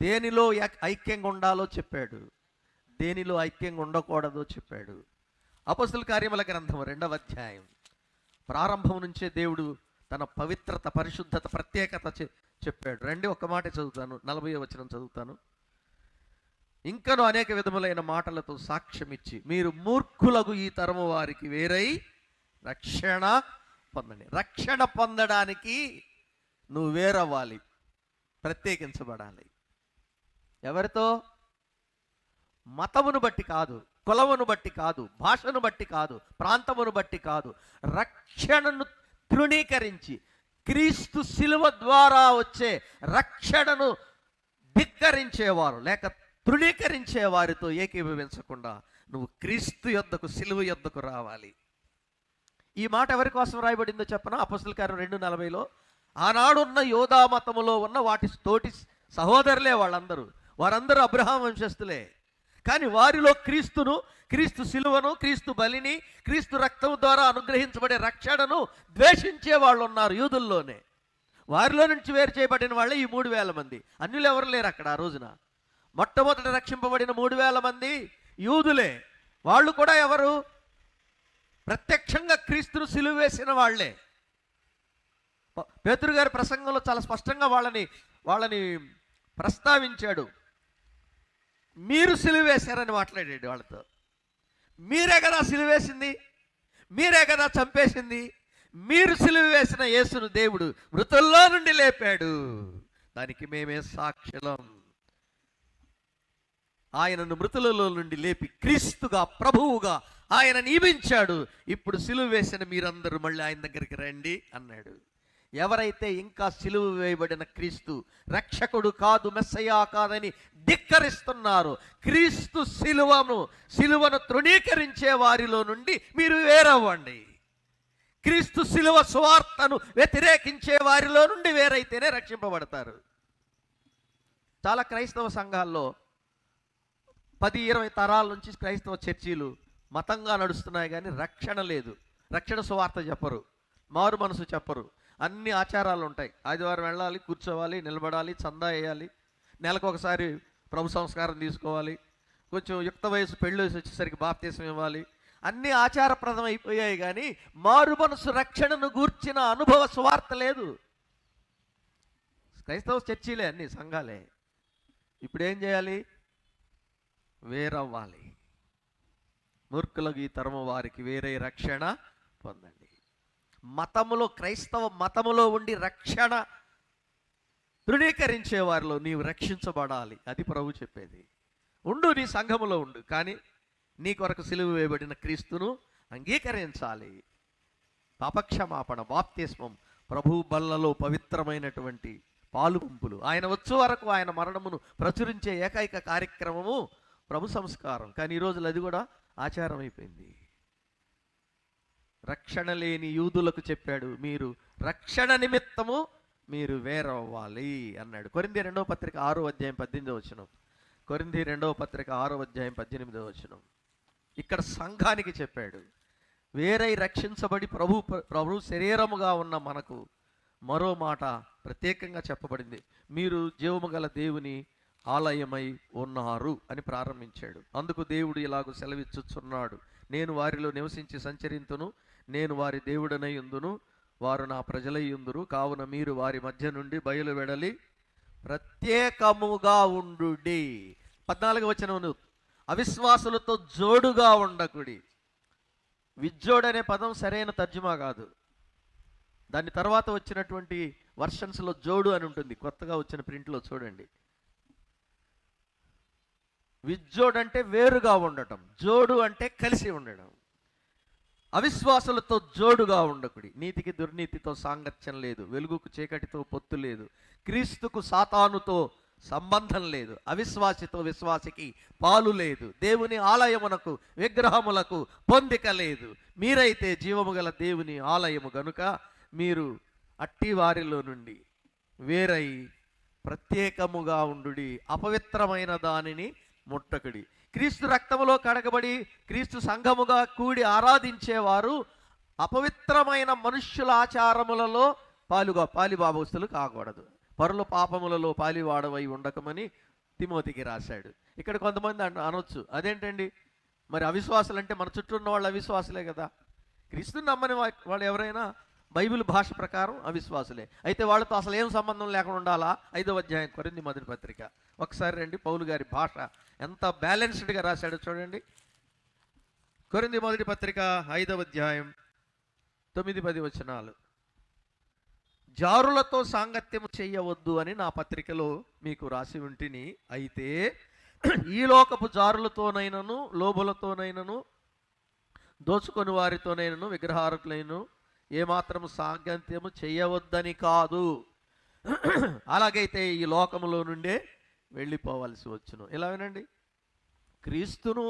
A: దేనిలో ఐక్యంగా ఉండాలో చెప్పాడు, దేనిలో ఐక్యంగా ఉండకూడదో చెప్పాడు. అపోస్తల కార్యముల గ్రంథం 2వ అధ్యాయం ప్రారంభం నుంచే దేవుడు తన పవిత్రత, పరిశుద్ధత, ప్రత్యేకత చెప్పాడు. రండి, ఒక్క మాట చదువుతాను, 40వ వచనం చదువుతాను. ఇంకను అనేక విధములైన మాటలతో సాక్ష్యం ఇచ్చి మీరు మూర్ఖులకు ఈ తరము వారికి వేరై రక్షణ పొందండి. రక్షణ పొందడానికి నువ్వు వేరవ్వాలి, ప్రత్యేకించబడాలి. ఎవరితో? మతమును బట్టి కాదు, కులమును బట్టి కాదు, భాషను బట్టి కాదు, ప్రాంతమును బట్టి కాదు. రక్షణను తృణీకరించి క్రీస్తు శిలువ ద్వారా వచ్చే రక్షణను ధిక్కరించేవారు లేక తృణీకరించే వారితో ఏకీభవించకుండా నువ్వు క్రీస్తు యొద్దకు, శిలువ యొద్దకు రావాలి. ఈ మాట ఎవరి కోసం రాయబడిందో చెప్పనా? అపోస్తల కార్యం 2:40లో ఆనాడున్న యోధా మతములో ఉన్న వాటి తోటి సహోదరులే వాళ్ళందరూ, వారందరూ అబ్రహాం వంశస్థులే. కానీ వారిలో క్రీస్తును, క్రీస్తు శిలువను, క్రీస్తు బలిని, క్రీస్తు రక్తం ద్వారా అనుగ్రహించబడే రక్షణను ద్వేషించే వాళ్ళు ఉన్నారు యూదుల్లోనే. వారిలో నుంచి వేరు చేయబడిన వాళ్ళే ఈ 3,000 మంది. అన్యులు ఎవరు లేరు అక్కడ ఆ రోజున. మొట్టమొదట రక్షింపబడిన 3,000 మంది యూదులే. వాళ్ళు కూడా ఎవరు? ప్రత్యక్షంగా క్రీస్తును సిలువ వేసిన వాళ్లే. పేతురు గారి ప్రసంగంలో చాలా స్పష్టంగా వాళ్ళని ప్రస్తావించాడు. మీరు సిలువ వేశారని మాట్లాడాడు వాళ్ళతో. మీరే కదా సిలువ వేసింది, మీరే కదా చంపేసింది. మీరు సిలువ వేసిన యేసును దేవుడు మృతుల్లో నుండి లేపాడు, దానికి మేమే సాక్షులం. ఆయనను మృతులలో నుండి లేపి క్రీస్తుగా, ప్రభువుగా ఆయన నియమించాడు. ఇప్పుడు సిలువ వేసిన మీరందరూ మళ్ళీ ఆయన దగ్గరికి రండి అన్నాడు. ఎవరైతే ఇంకా సిలువ వేయబడిన క్రీస్తు రక్షకుడు కాదు, మెస్సయ్యా కాదని ధిక్కరిస్తున్నారు, క్రీస్తు సిలువను తృణీకరించే వారిలో నుండి మీరు వేరవ్వండి. క్రీస్తు సిలువ సువార్తను వ్యతిరేకించే వారిలో నుండి వేరైతేనే రక్షింపబడతారు. చాలా క్రైస్తవ సంఘాల్లో 10-20 తరాల నుంచి క్రైస్తవ చర్చీలు మతంగా నడుస్తున్నాయి, కానీ రక్షణ లేదు. రక్షణ సువార్త చెప్పరు, మారు మనసు చెప్పరు. అన్ని ఆచారాలు ఉంటాయి. ఆదివారం వెళ్ళాలి, కూర్చోవాలి, నిలబడాలి, చందా వేయాలి, నెలకు ఒకసారి ప్రభు సంస్కారం తీసుకోవాలి, కొంచెం యుక్త వయసు పెళ్ళి వయసు వచ్చేసరికి బాప్తీసం ఇవ్వాలి. అన్నీ ఆచారప్రదం అయిపోయాయి, కానీ మారు మనసు రక్షణను గూర్చిన అనుభవ సువార్త లేదు. క్రైస్తవ చర్చీలే, అన్ని సంఘాలే. ఇప్పుడు ఏం చేయాలి? వేరవ్వాలి. మూర్ఖులకు ఈ తరము వారికి వేరే రక్షణ పొందండి. మతములో, క్రైస్తవ మతములో ఉండి రక్షణ తృణీకరించే వారిలో నీవు రక్షించబడాలి. అది ప్రభు చెప్పేది. ఉండు, నీ సంఘములో ఉండు, కానీ నీ కొరకు సిలువ వేయబడిన క్రీస్తును అంగీకరించాలి. పాపక్షమాపణ, బాప్తిస్మం, ప్రభు బల్లలో పవిత్రమైనటువంటి పాలు పంపులు, ఆయన వచ్చే వరకు ఆయన మరణమును ప్రచురించే ఏకైక కార్యక్రమము ప్రభు సంస్కారం. కానీ ఈ రోజులు అది కూడా ఆచారం అయిపోయింది. రక్షణ లేని యూదులకు చెప్పాడు, మీరు రక్షణ నిమిత్తము మీరు వేరవ్వాలి అన్నాడు. కొరింథీ 2వ పత్రిక 6వ అధ్యాయం 18వ వచనం. కొరింథీ 2వ పత్రిక 6వ అధ్యాయం 18వ వచనం. ఇక్కడ సంఘానికి చెప్పాడు, వేరై రక్షించబడి ప్రభు శరీరముగా ఉన్న మనకు మరో మాట ప్రత్యేకంగా చెప్పబడింది, మీరు జీవము గల దేవుని ఆలయమై ఉన్నారు అని ప్రారంభించాడు. అందుకు దేవుడు ఇలాగూ సెలవిచ్చుచున్నాడు, నేను వారిలో నివసించి సంచరింతును, నేను వారి దేవుడనై ఉందును, వారు నా ప్రజలై ఉందురు, కావున మీరు వారి మధ్య నుండి బయలు వెడలి ప్రత్యేకముగా ఉండుడి. 14వ వచనం, అవిశ్వాసులతో జోడుగా ఉండకుడి. విజ్జోడు అనే పదం సరైన తర్జుమా కాదు. దాని తర్వాత వచ్చినటువంటి వర్షన్స్లో జోడు అని ఉంటుంది, కొత్తగా వచ్చిన ప్రింట్లో చూడండి. విజ్జోడు అంటే వేరుగా ఉండటం, జోడు అంటే కలిసి ఉండడం. అవిశ్వాసులతో జోడుగా ఉండకుడి. నీతికి దుర్నీతితో సాంగత్యం లేదు, వెలుగుకు చీకటితో పొత్తు లేదు, క్రీస్తుకు సాతానుతో సంబంధం లేదు, అవిశ్వాసితో విశ్వాసికి పాలు లేదు, దేవుని ఆలయమునకు విగ్రహములకు పొందిక లేదు. మీరైతే జీవము గల దేవుని ఆలయము గనుక మీరు అట్టి వారిలో నుండి వేరై ప్రత్యేకముగా ఉండుడి, అపవిత్రమైన దానిని ముట్టకుడి. క్రీస్తు రక్తములో కడగబడి క్రీస్తు సంఘముగా కూడి ఆరాధించేవారు అపవిత్రమైన మనుష్యుల ఆచారములలో పాలిబాబస్తులు కాకూడదు. పరుల పాపములలో పాలివాడవై ఉండకమని తిమోతికి రాశాడు. ఇక్కడ కొంతమంది అనొచ్చు, అదేంటండి మరి అవిశ్వాసులు అంటే మన చుట్టూ ఉన్న వాళ్ళు అవిశ్వాసులే కదా. క్రీస్తుని నమ్మని వాళ్ళు ఎవరైనా బైబిల్ భాష ప్రకారం అవిశ్వాసులే. అయితే వాళ్ళతో అసలు ఏం సంబంధం లేకుండా ఉండాలా? 5వ అధ్యాయం కొరింథీ మొదటి పత్రిక ఒకసారి రండి. పౌలు గారి భాష ఎంత బ్యాలెన్స్డ్గా రాశాడో చూడండి. కొరింథీ మొదటి పత్రిక 5వ అధ్యాయం 9-10 వచనాలు. జారులతో సాంగత్యము చెయ్యవద్దు అని నా పత్రికలో మీకు రాసి ఉంటిని, అయితే ఈ లోకపు జారులతోనైనను లోబులతోనైనను దోచుకొని వారితోనైనను విగ్రహారకులైనను ఏమాత్రము సాంగత్యము చేయవద్దని కాదు, అలాగైతే ఈ లోకములో నుండే వెళ్ళిపోవలసి వచ్చును. ఇలా వినండి, క్రీస్తును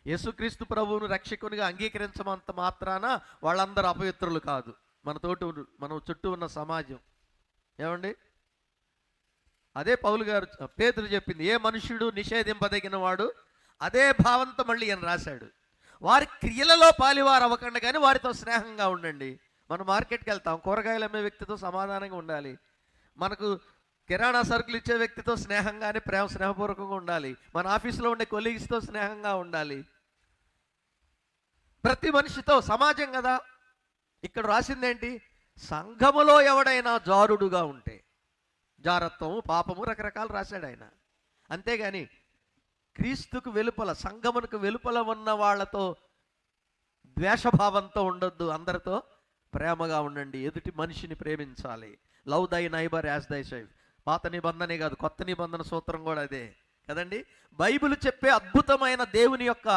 A: యేసుక్రీస్తు ప్రభువును రక్షకునిగా అంగీకరించమంత మాత్రాన వాళ్ళందరూ అపవిత్రులు కాదు. మనం చుట్టూ ఉన్న సమాజం ఏమండి, అదే పౌలు గారు పేతురు చెప్పింది, ఏ మనుష్యుడు నిషేధింపదగిన వాడు, అదే భావంతో మళ్ళీ ఈయన రాశాడు, వారి క్రియలలో పాలివారు అవ్వకండి కానీ వారితో స్నేహంగా ఉండండి. మనం మార్కెట్కి వెళ్తాం, కూరగాయలు అమ్మే వ్యక్తితో సమాధానంగా ఉండాలి, మనకు కిరాణా సరుకులు ఇచ్చే వ్యక్తితో స్నేహంగానే స్నేహపూర్వకంగా ఉండాలి, మన ఆఫీసులో ఉండే కొలీగ్స్తో స్నేహంగా ఉండాలి, ప్రతి మనిషితో సమాజం కదా. ఇక్కడ రాసిందేంటి, సంఘములో ఎవడైనా జారుడుగా ఉంటే, జారత్వము పాపము రకరకాలు రాశాడు ఆయన. అంతేగాని క్రీస్తుకు వెలుపల సంఘమునకు వెలుపల ఉన్న వాళ్ళతో ద్వేషభావంతో ఉండొద్దు, అందరితో ప్రేమగా ఉండండి, ఎదుటి మనిషిని ప్రేమించాలి. లవ్ దై నైబర్ యాజ్ దై సెల్ఫ్. పాత నిబంధనే కాదు, కొత్త నిబంధన సూత్రం కూడా అదే కదండి. బైబిల్ చెప్పే అద్భుతమైన దేవుని యొక్క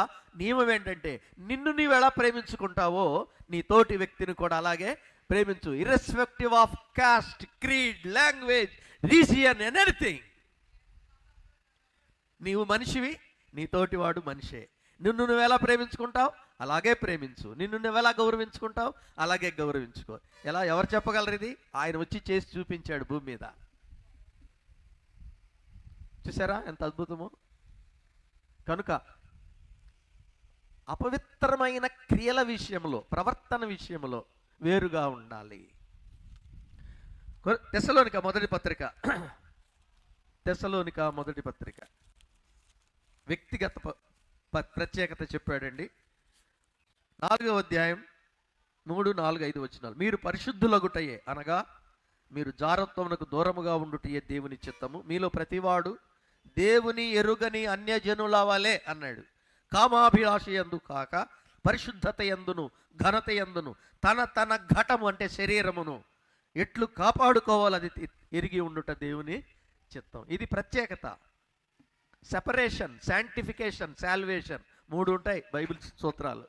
A: నియమం ఏంటంటే, నిన్ను నీవు ఎలా ప్రేమించుకుంటావో నీ తోటి వ్యక్తిని కూడా అలాగే ప్రేమించు, irrespective of cost, creed, language, region, anything. నీవు మనిషివి, నీ తోటివాడు మనిషే. నిన్ను నువ్వు ఎలా ప్రేమించుకుంటావు అలాగే ప్రేమించు, నిన్ను నువ్వు ఎలా గౌరవించుకుంటావు అలాగే గౌరవించుకో. ఎవరు చెప్పగలరు ఇది? ఆయన వచ్చి చేసి చూపించాడు భూమి మీద. చూసారా ఎంత అద్భుతమో. కనుక అపవిత్రమైన క్రియల విషయంలో, ప్రవర్తన విషయంలో వేరుగా ఉండాలి. తెస్సలోనిక మొదటి పత్రిక వ్యక్తిగత ప్రత్యేకత చెప్పాడండి. 4వ అధ్యాయం 3, 4, 5 వచనాలు. మీరు పరిశుద్ధులగుటయే అనగా మీరు జారత్వమునకు దూరముగా ఉండుటయే దేవుని చిత్తము. మీలో ప్రతివాడు దేవుని ఎరుగని అన్యజనుల వలె అన్నాడు. కామాభిలాష యందు కాక పరిశుద్ధత యందును ఘనత యందును తన ఘటము అంటే శరీరమును ఎట్లు కాపాడుకోవాలని ఎరిగి ఉండుట దేవుని చిత్తం. ఇది ప్రత్యేకత, సెపరేషన్, శాంటిఫికేషన్, సాల్వేషన్. 3 ఉంటాయి బైబిల్ సూత్రాలు.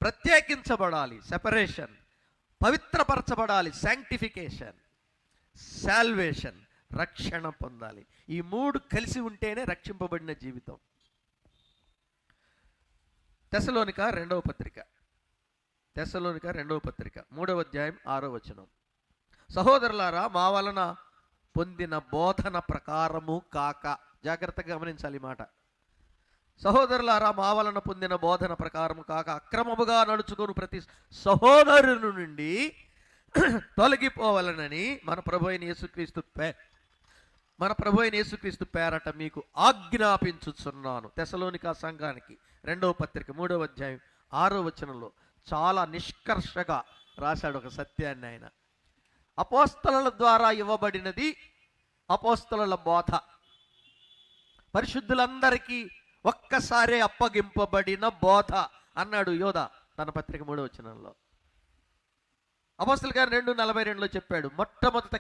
A: ప్రత్యేకించబడాలి, సెపరేషన్. పవిత్రపరచబడాలి, శాంక్టిఫికేషన్. సాల్వేషన్, రక్షణ పొందాలి. ఈ 3 కలిసి ఉంటేనే రక్షింపబడిన జీవితం. తెస్సలోనిక రెండవ పత్రిక 3వ అధ్యాయం 6వ వచనం. సహోదరులారా, మా వలన పొందిన బోధన ప్రకారము కాక, జాగ్రత్తగా గమనించాలి ఈ మాట. సహోదరులారా, మా వలన పొందిన బోధన ప్రకారము కాక అక్రమముగా నడుచుకొని ప్రతి సహోదరుని నుండి తొలగిపోవాలనని మన ప్రభు అయిన యేసుక్రీస్తు పేరట మీకు ఆజ్ఞాపించుచున్నాను. తెస్సలోనిక సంఘానికి 2వ పత్రిక 3వ అధ్యాయం 6వ వచనంలో చాలా నిష్కర్షగా రాశాడు ఒక సత్యాన్ని ఆయన. అపోస్తలుల ద్వారా ఇవ్వబడినది అపోస్తలుల బోధ, పరిశుద్ధులందరికీ ఒక్కసారే అప్పగింపబడిన బోధ అన్నాడు యోధ తన పత్రిక 3వ వచనంలో. అపోస్తలుల కార్యం 2:42లో చెప్పాడు, మొట్టమొదట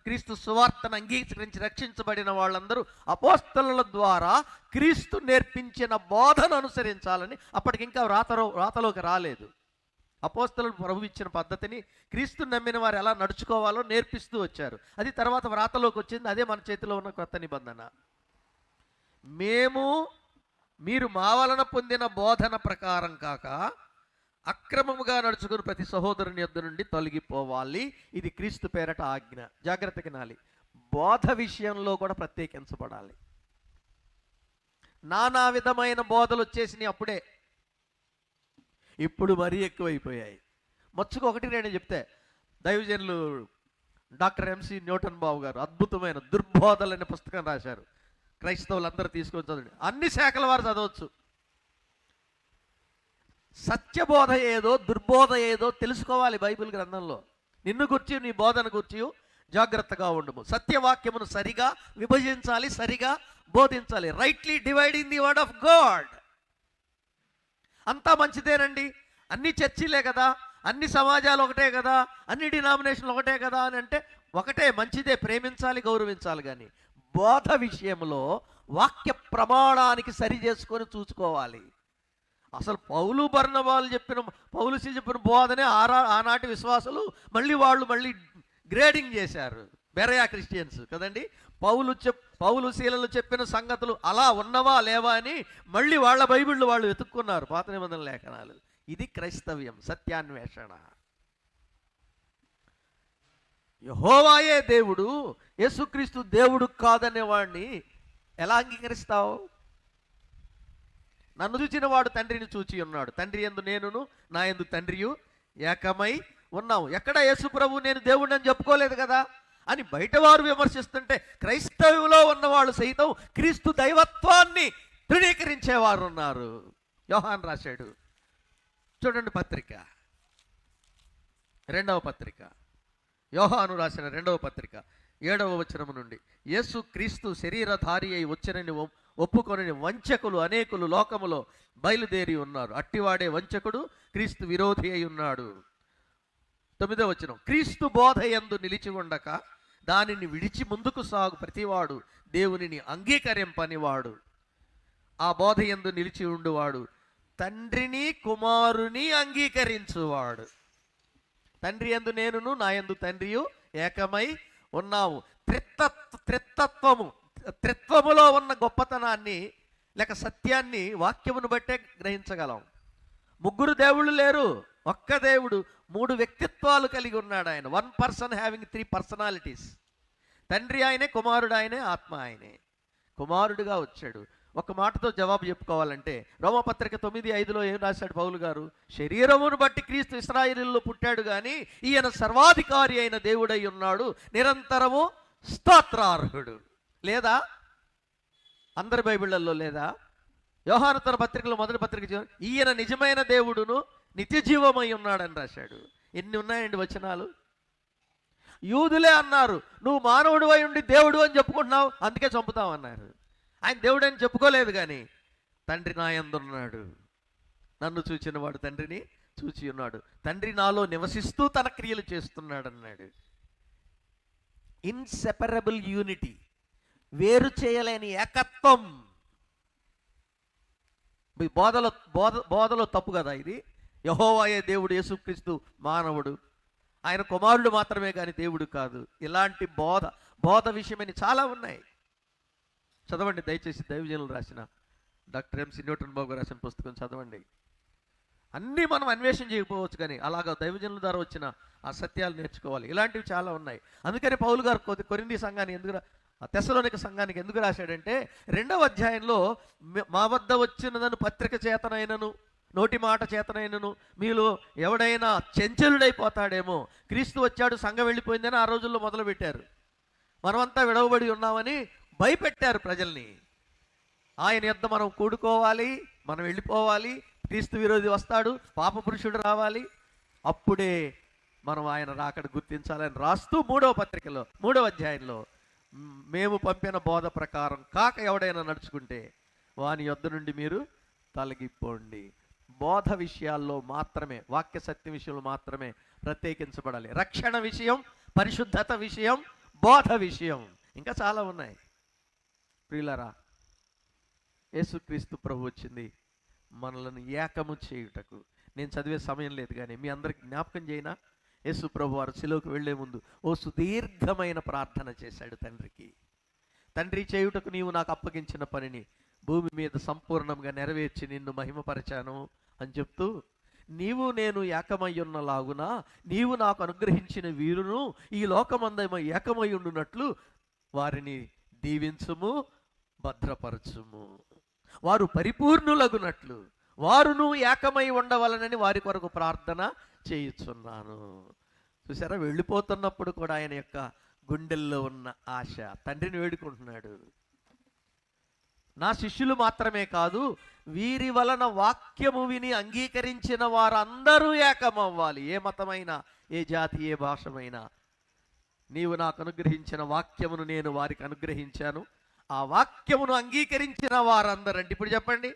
A: క్రీస్తు సువార్తను అంగీకరించి రక్షించబడిన వాళ్ళందరూ అపోస్తలుల ద్వారా క్రీస్తు నేర్పించిన బోధను అనుసరించాలని. అప్పటికి ఇంకా రాతలోకి రాలేదు. అపోస్తలులు ప్రభు ఇచ్చిన పద్ధతిని క్రీస్తు నమ్మిన వారు ఎలా నడుచుకోవాలో నేర్పిస్తూ వచ్చారు. అది తర్వాత వ్రాతలోకి వచ్చింది. అదే మన చేతిలో ఉన్న కొత్త నిబంధన. మీరు మా వలన పొందిన బోధన ప్రకారం కాక అక్రమముగా నడుచుకుని ప్రతి సహోదరుని యొద్ద నుండి తొలగిపోవాలి. ఇది క్రీస్తు పేరట ఆజ్ఞ. జాగ్రత్తగా వినాలి. బోధ విషయంలో కూడా ప్రత్యేకించబడాలి. నానా విధమైన బోధలు వచ్చేసినాయి అప్పుడే, ఇప్పుడు మరీ ఎక్కువైపోయాయి. మచ్చుకు 1-2 చెప్తే, దైవజనులు డాక్టర్ ఎంసి న్యూటన్ బాబు గారు అద్భుతమైన దుర్బోధలు అనే పుస్తకం రాశారు. క్రైస్తవులందరూ తీసుకొని చదవండి. అన్ని శాఖల వారు చదవచ్చు. సత్యబోధ ఏదో, దుర్బోధ ఏదో తెలుసుకోవాలి బైబిల్ గ్రంథంలో. నిన్ను గుర్చి, నీ బోధన గుర్చి జాగ్రత్తగా ఉండము. సత్యవాక్యమును సరిగా విభజించాలి, సరిగా బోధించాలి. Rightly dividing the word of God. అంతా మంచిదేనండి, అన్ని చర్చిలే కదా, అన్ని సమాజాలు ఒకటే కదా, అన్ని డినామినేషన్లు ఒకటే కదా అని అంటే ఒకటే, మంచిదే, ప్రేమించాలి, గౌరవించాలి. కానీ బోధ విషయంలో వాక్య ప్రమాణానికి సరి చేసుకొని చూసుకోవాలి. అసలు పౌలు బర్నబాలు చెప్పిన బోధనే ఆనాటి విశ్వాసులు మళ్ళీ గ్రేడింగ్ చేశారు. బెరయా క్రిస్టియన్స్ కదండి. పౌలు శీలలు చెప్పిన సంగతులు అలా ఉన్నవా లేవా అని మళ్ళీ వాళ్ళ బైబిళ్ళు వాళ్ళు వెతుక్కున్నారు, పాత నిబంధన లేఖనాలు. ఇది క్రైస్తవ్యం, సత్యాన్వేషణ. యెహోవాయే దేవుడు, యేసుక్రీస్తు దేవుడు కాదనేవాడిని ఎలా అంగీకరిస్తావు? నన్ను చూచిన వాడు తండ్రిని చూచి ఉన్నాడు, తండ్రి యందు నేనును నా యందు తండ్రియు ఏకమై ఉన్నాము. ఎక్కడ యేసు ప్రభు నేను దేవుడిని అని చెప్పుకోలేదు కదా అని బయట వారు విమర్శిస్తుంటే, క్రైస్తవ్యంలో ఉన్నవాళ్ళు సైతం క్రీస్తు దైవత్వాన్ని తృణీకరించేవారు ఉన్నారు. యోహాను రాశాడు చూడండి, పత్రిక 2వ పత్రిక, యోహాను రాసిన 2వ పత్రిక 7వ వచనము నుండి, యేసు క్రీస్తు శరీరధారి అయి వచ్చినని ఒప్పుకొని వంచకులు అనేకులు లోకములో బయలుదేరి ఉన్నారు. అట్టివాడే వంచకుడు, క్రీస్తు విరోధి అయి ఉన్నాడు. 9వ వచనం, క్రీస్తు బోధ యందు నిలిచి ఉండక దానిని విడిచి ముందుకు సాగు ప్రతివాడు దేవునిని అంగీకరింపనివాడు. ఆ బోధ యందు నిలిచి ఉండువాడు తండ్రిని కుమారుని అంగీకరించువాడు. తండ్రి యందు నేనును నా యందు తండ్రియు ఏకమై ఉన్నాము. త్రిత్వములో ఉన్న గొప్పతనాన్ని లేక సత్యాన్ని వాక్యమును బట్టే గ్రహించగలం. 3 దేవుళ్ళు లేరు, ఒక్క దేవుడు 3 వ్యక్తిత్వాలు కలిగి ఉన్నాడు ఆయన. 1 పర్సన్ హ్యావింగ్ 3 పర్సనాలిటీస్. తండ్రి ఆయనే, కుమారుడు ఆయనే, ఆత్మ ఆయనే. కుమారుడుగా వచ్చాడు. ఒక మాటతో జవాబు చెప్పుకోవాలంటే, రోమపత్రిక 9:5లో ఏం రాశాడు పౌలు గారు? శరీరమును బట్టి క్రీస్తు ఇశ్రాయేలులో పుట్టాడు కానీ ఈయన సర్వాధికారి అయిన దేవుడై ఉన్నాడు, నిరంతరము స్తోత్రార్హుడు. లేదా? అందరి బైబిళ్లలో లేదా? యోహాను తన పత్రికలో మొదటి పత్రిక ఈయన నిజమైన దేవుడును నిత్య జీవమై ఉన్నాడని రాశాడు. ఎన్ని ఉన్నాయండి వచనాలు? యూదులే అన్నారు, నువ్వు మానవుడు అయి ఉండి దేవుడు అని చెప్పుకుంటున్నావు, అందుకే చంపుతావు అన్నారు. ఆయన దేవుడు అని చెప్పుకోలేదు, కానీ తండ్రి నా యందున్నాడు, నన్ను చూచిన వాడు తండ్రిని చూచి ఉన్నాడు, తండ్రి నాలో నివసిస్తూ తన క్రియలు చేస్తున్నాడు అన్నాడు. ఇన్సెపరబుల్ యూనిటీ, వేరు చేయలేని ఏకత్వం. మీ బోధలో తప్పు కదా ఇది? యెహోవాయే దేవుడు, యేసుక్రీస్తు మానవుడు, ఆయన కుమారుడు మాత్రమే కానీ దేవుడు కాదు. ఇలాంటి బోధ విషయమని చాలా ఉన్నాయి. చదవండి దయచేసి, దైవజనులు రాసిన డాక్టర్ ఎంసి న్యూటన్ బాబు గారు రాసిన పుస్తకం చదవండి. అన్నీ మనం అన్వేషణ చేయకపోవచ్చు, కానీ అలాగా దైవజనుల ద్వారా వచ్చిన ఆ సత్యాలు నేర్చుకోవాలి. ఇలాంటివి చాలా ఉన్నాయి. అందుకని పౌలు గారు కొరింథీ సంఘాన్ని తెస్సలోనిక సంఘానికి ఎందుకు రాశాడంటే, 2వ అధ్యాయంలో మా వద్ద వచ్చినదను పత్రిక చేతనైనను నోటి మాట చేతనైనను మీలో ఎవడైనా చెంచలుడైపోతాడేమో, క్రీస్తు వచ్చాడు సంఘం వెళ్ళిపోయిందని ఆ రోజుల్లో మొదలుపెట్టారు. మనమంతా విడవబడి ఉన్నామని భయపెట్టారు ప్రజల్ని. ఆయన యొద్ద మనం కూడుకోవాలి, మనం వెళ్ళిపోవాలి, క్రీస్తు విరోధి వస్తాడు, పాప పురుషుడు రావాలి, అప్పుడే మనం ఆయన రాకడ గుర్తించాలని రాస్తూ 3వ పత్రికలో 3వ అధ్యాయంలో, మేము పంపిన బోధ ప్రకారం కాక ఎవడైనా నడుచుకుంటే వాని యొద్ద నుండి మీరు తొలగిపోండి. బోధ విషయాల్లో మాత్రమే, వాక్య సత్య విషయంలో మాత్రమే ప్రత్యేకించబడాలి. రక్షణ విషయం, పరిశుద్ధత విషయం, బోధ విషయం ఇంకా చాలా ఉన్నాయి. ప్రియులారా, యేసుక్రీస్తు ప్రభు వచ్చింది మనలను ఏకము చేయుటకు. నేను చదివే సమయం లేదు కానీ మీ అందరికి జ్ఞాపకం చేయనా, యేసు ప్రభు వారు శిలువకు వెళ్లే ముందు ఓ సుదీర్ఘమైన ప్రార్థన చేశాడు తండ్రికి. తండ్రి, చేయుటకు నీవు నాకు అప్పగించిన పనిని భూమి మీద సంపూర్ణంగా నెరవేర్చి నిన్ను మహిమపరచాను అని చెప్తూ, నీవు నేను ఏకమయ్యున్నలాగున నీవు నాకు అనుగ్రహించిన వీరును ఈ లోకమందేమో ఏకమై ఉండునట్లు వారిని దీవించుము, భద్రపరచుము, వారు పరిపూర్ణులగునట్లు వారును ఏకమై ఉండవలనని వారి కొరకు ప్రార్థన చేయుచున్నాను. చూసారా, వెళ్ళిపోతున్నప్పుడు కూడా ఆయన యొక్క గుండెల్లో ఉన్న ఆశ, తండ్రిని వేడుకుంటున్నాడు. నా శిష్యులు మాత్రమే కాదు, వీరి వలన వాక్యము విని అంగీకరించిన వారందరూ ఏకమవ్వాలి. ఏ మతమైనా, ఏ జాతి, ఏ భాషమైనా, నీవు నాకు అనుగ్రహించిన వాక్యమును నేను వారికి అనుగ్రహించాను, ఆ వాక్యమును అంగీకరించిన వారందరూ. అంటే ఇప్పుడు చెప్పండి,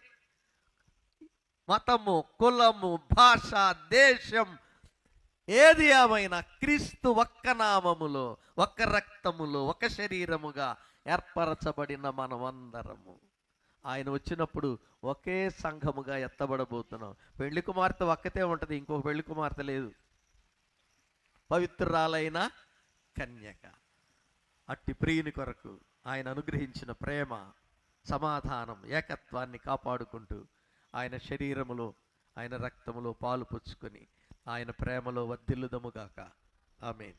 A: మతము, కులము, భాష, దేశం ఏది ఏమైనా క్రీస్తు ఒక్క నామములో, ఒక్క రక్తములో, ఒక శరీరముగా ఏర్పరచబడిన మనమందరము ఆయన వచ్చినప్పుడు ఒకే సంఘముగా ఎత్తబడబోతున్నాం. పెళ్లి కుమార్తె ఒక్కతే ఉంటుంది, ఇంకొక పెళ్లి కుమార్తె లేదు, పవిత్రురాలైన కన్యక. అట్టి ప్రియుని కొరకు ఆయన అనుగ్రహించిన ప్రేమ, సమాధానం, ఏకత్వాన్ని కాపాడుకుంటూ ఆయన శరీరములో, ఆయన రక్తములో పాలు పుచ్చుకొని ఆయన ప్రేమలో వర్ధిల్లుదముగాక. ఆమేన్.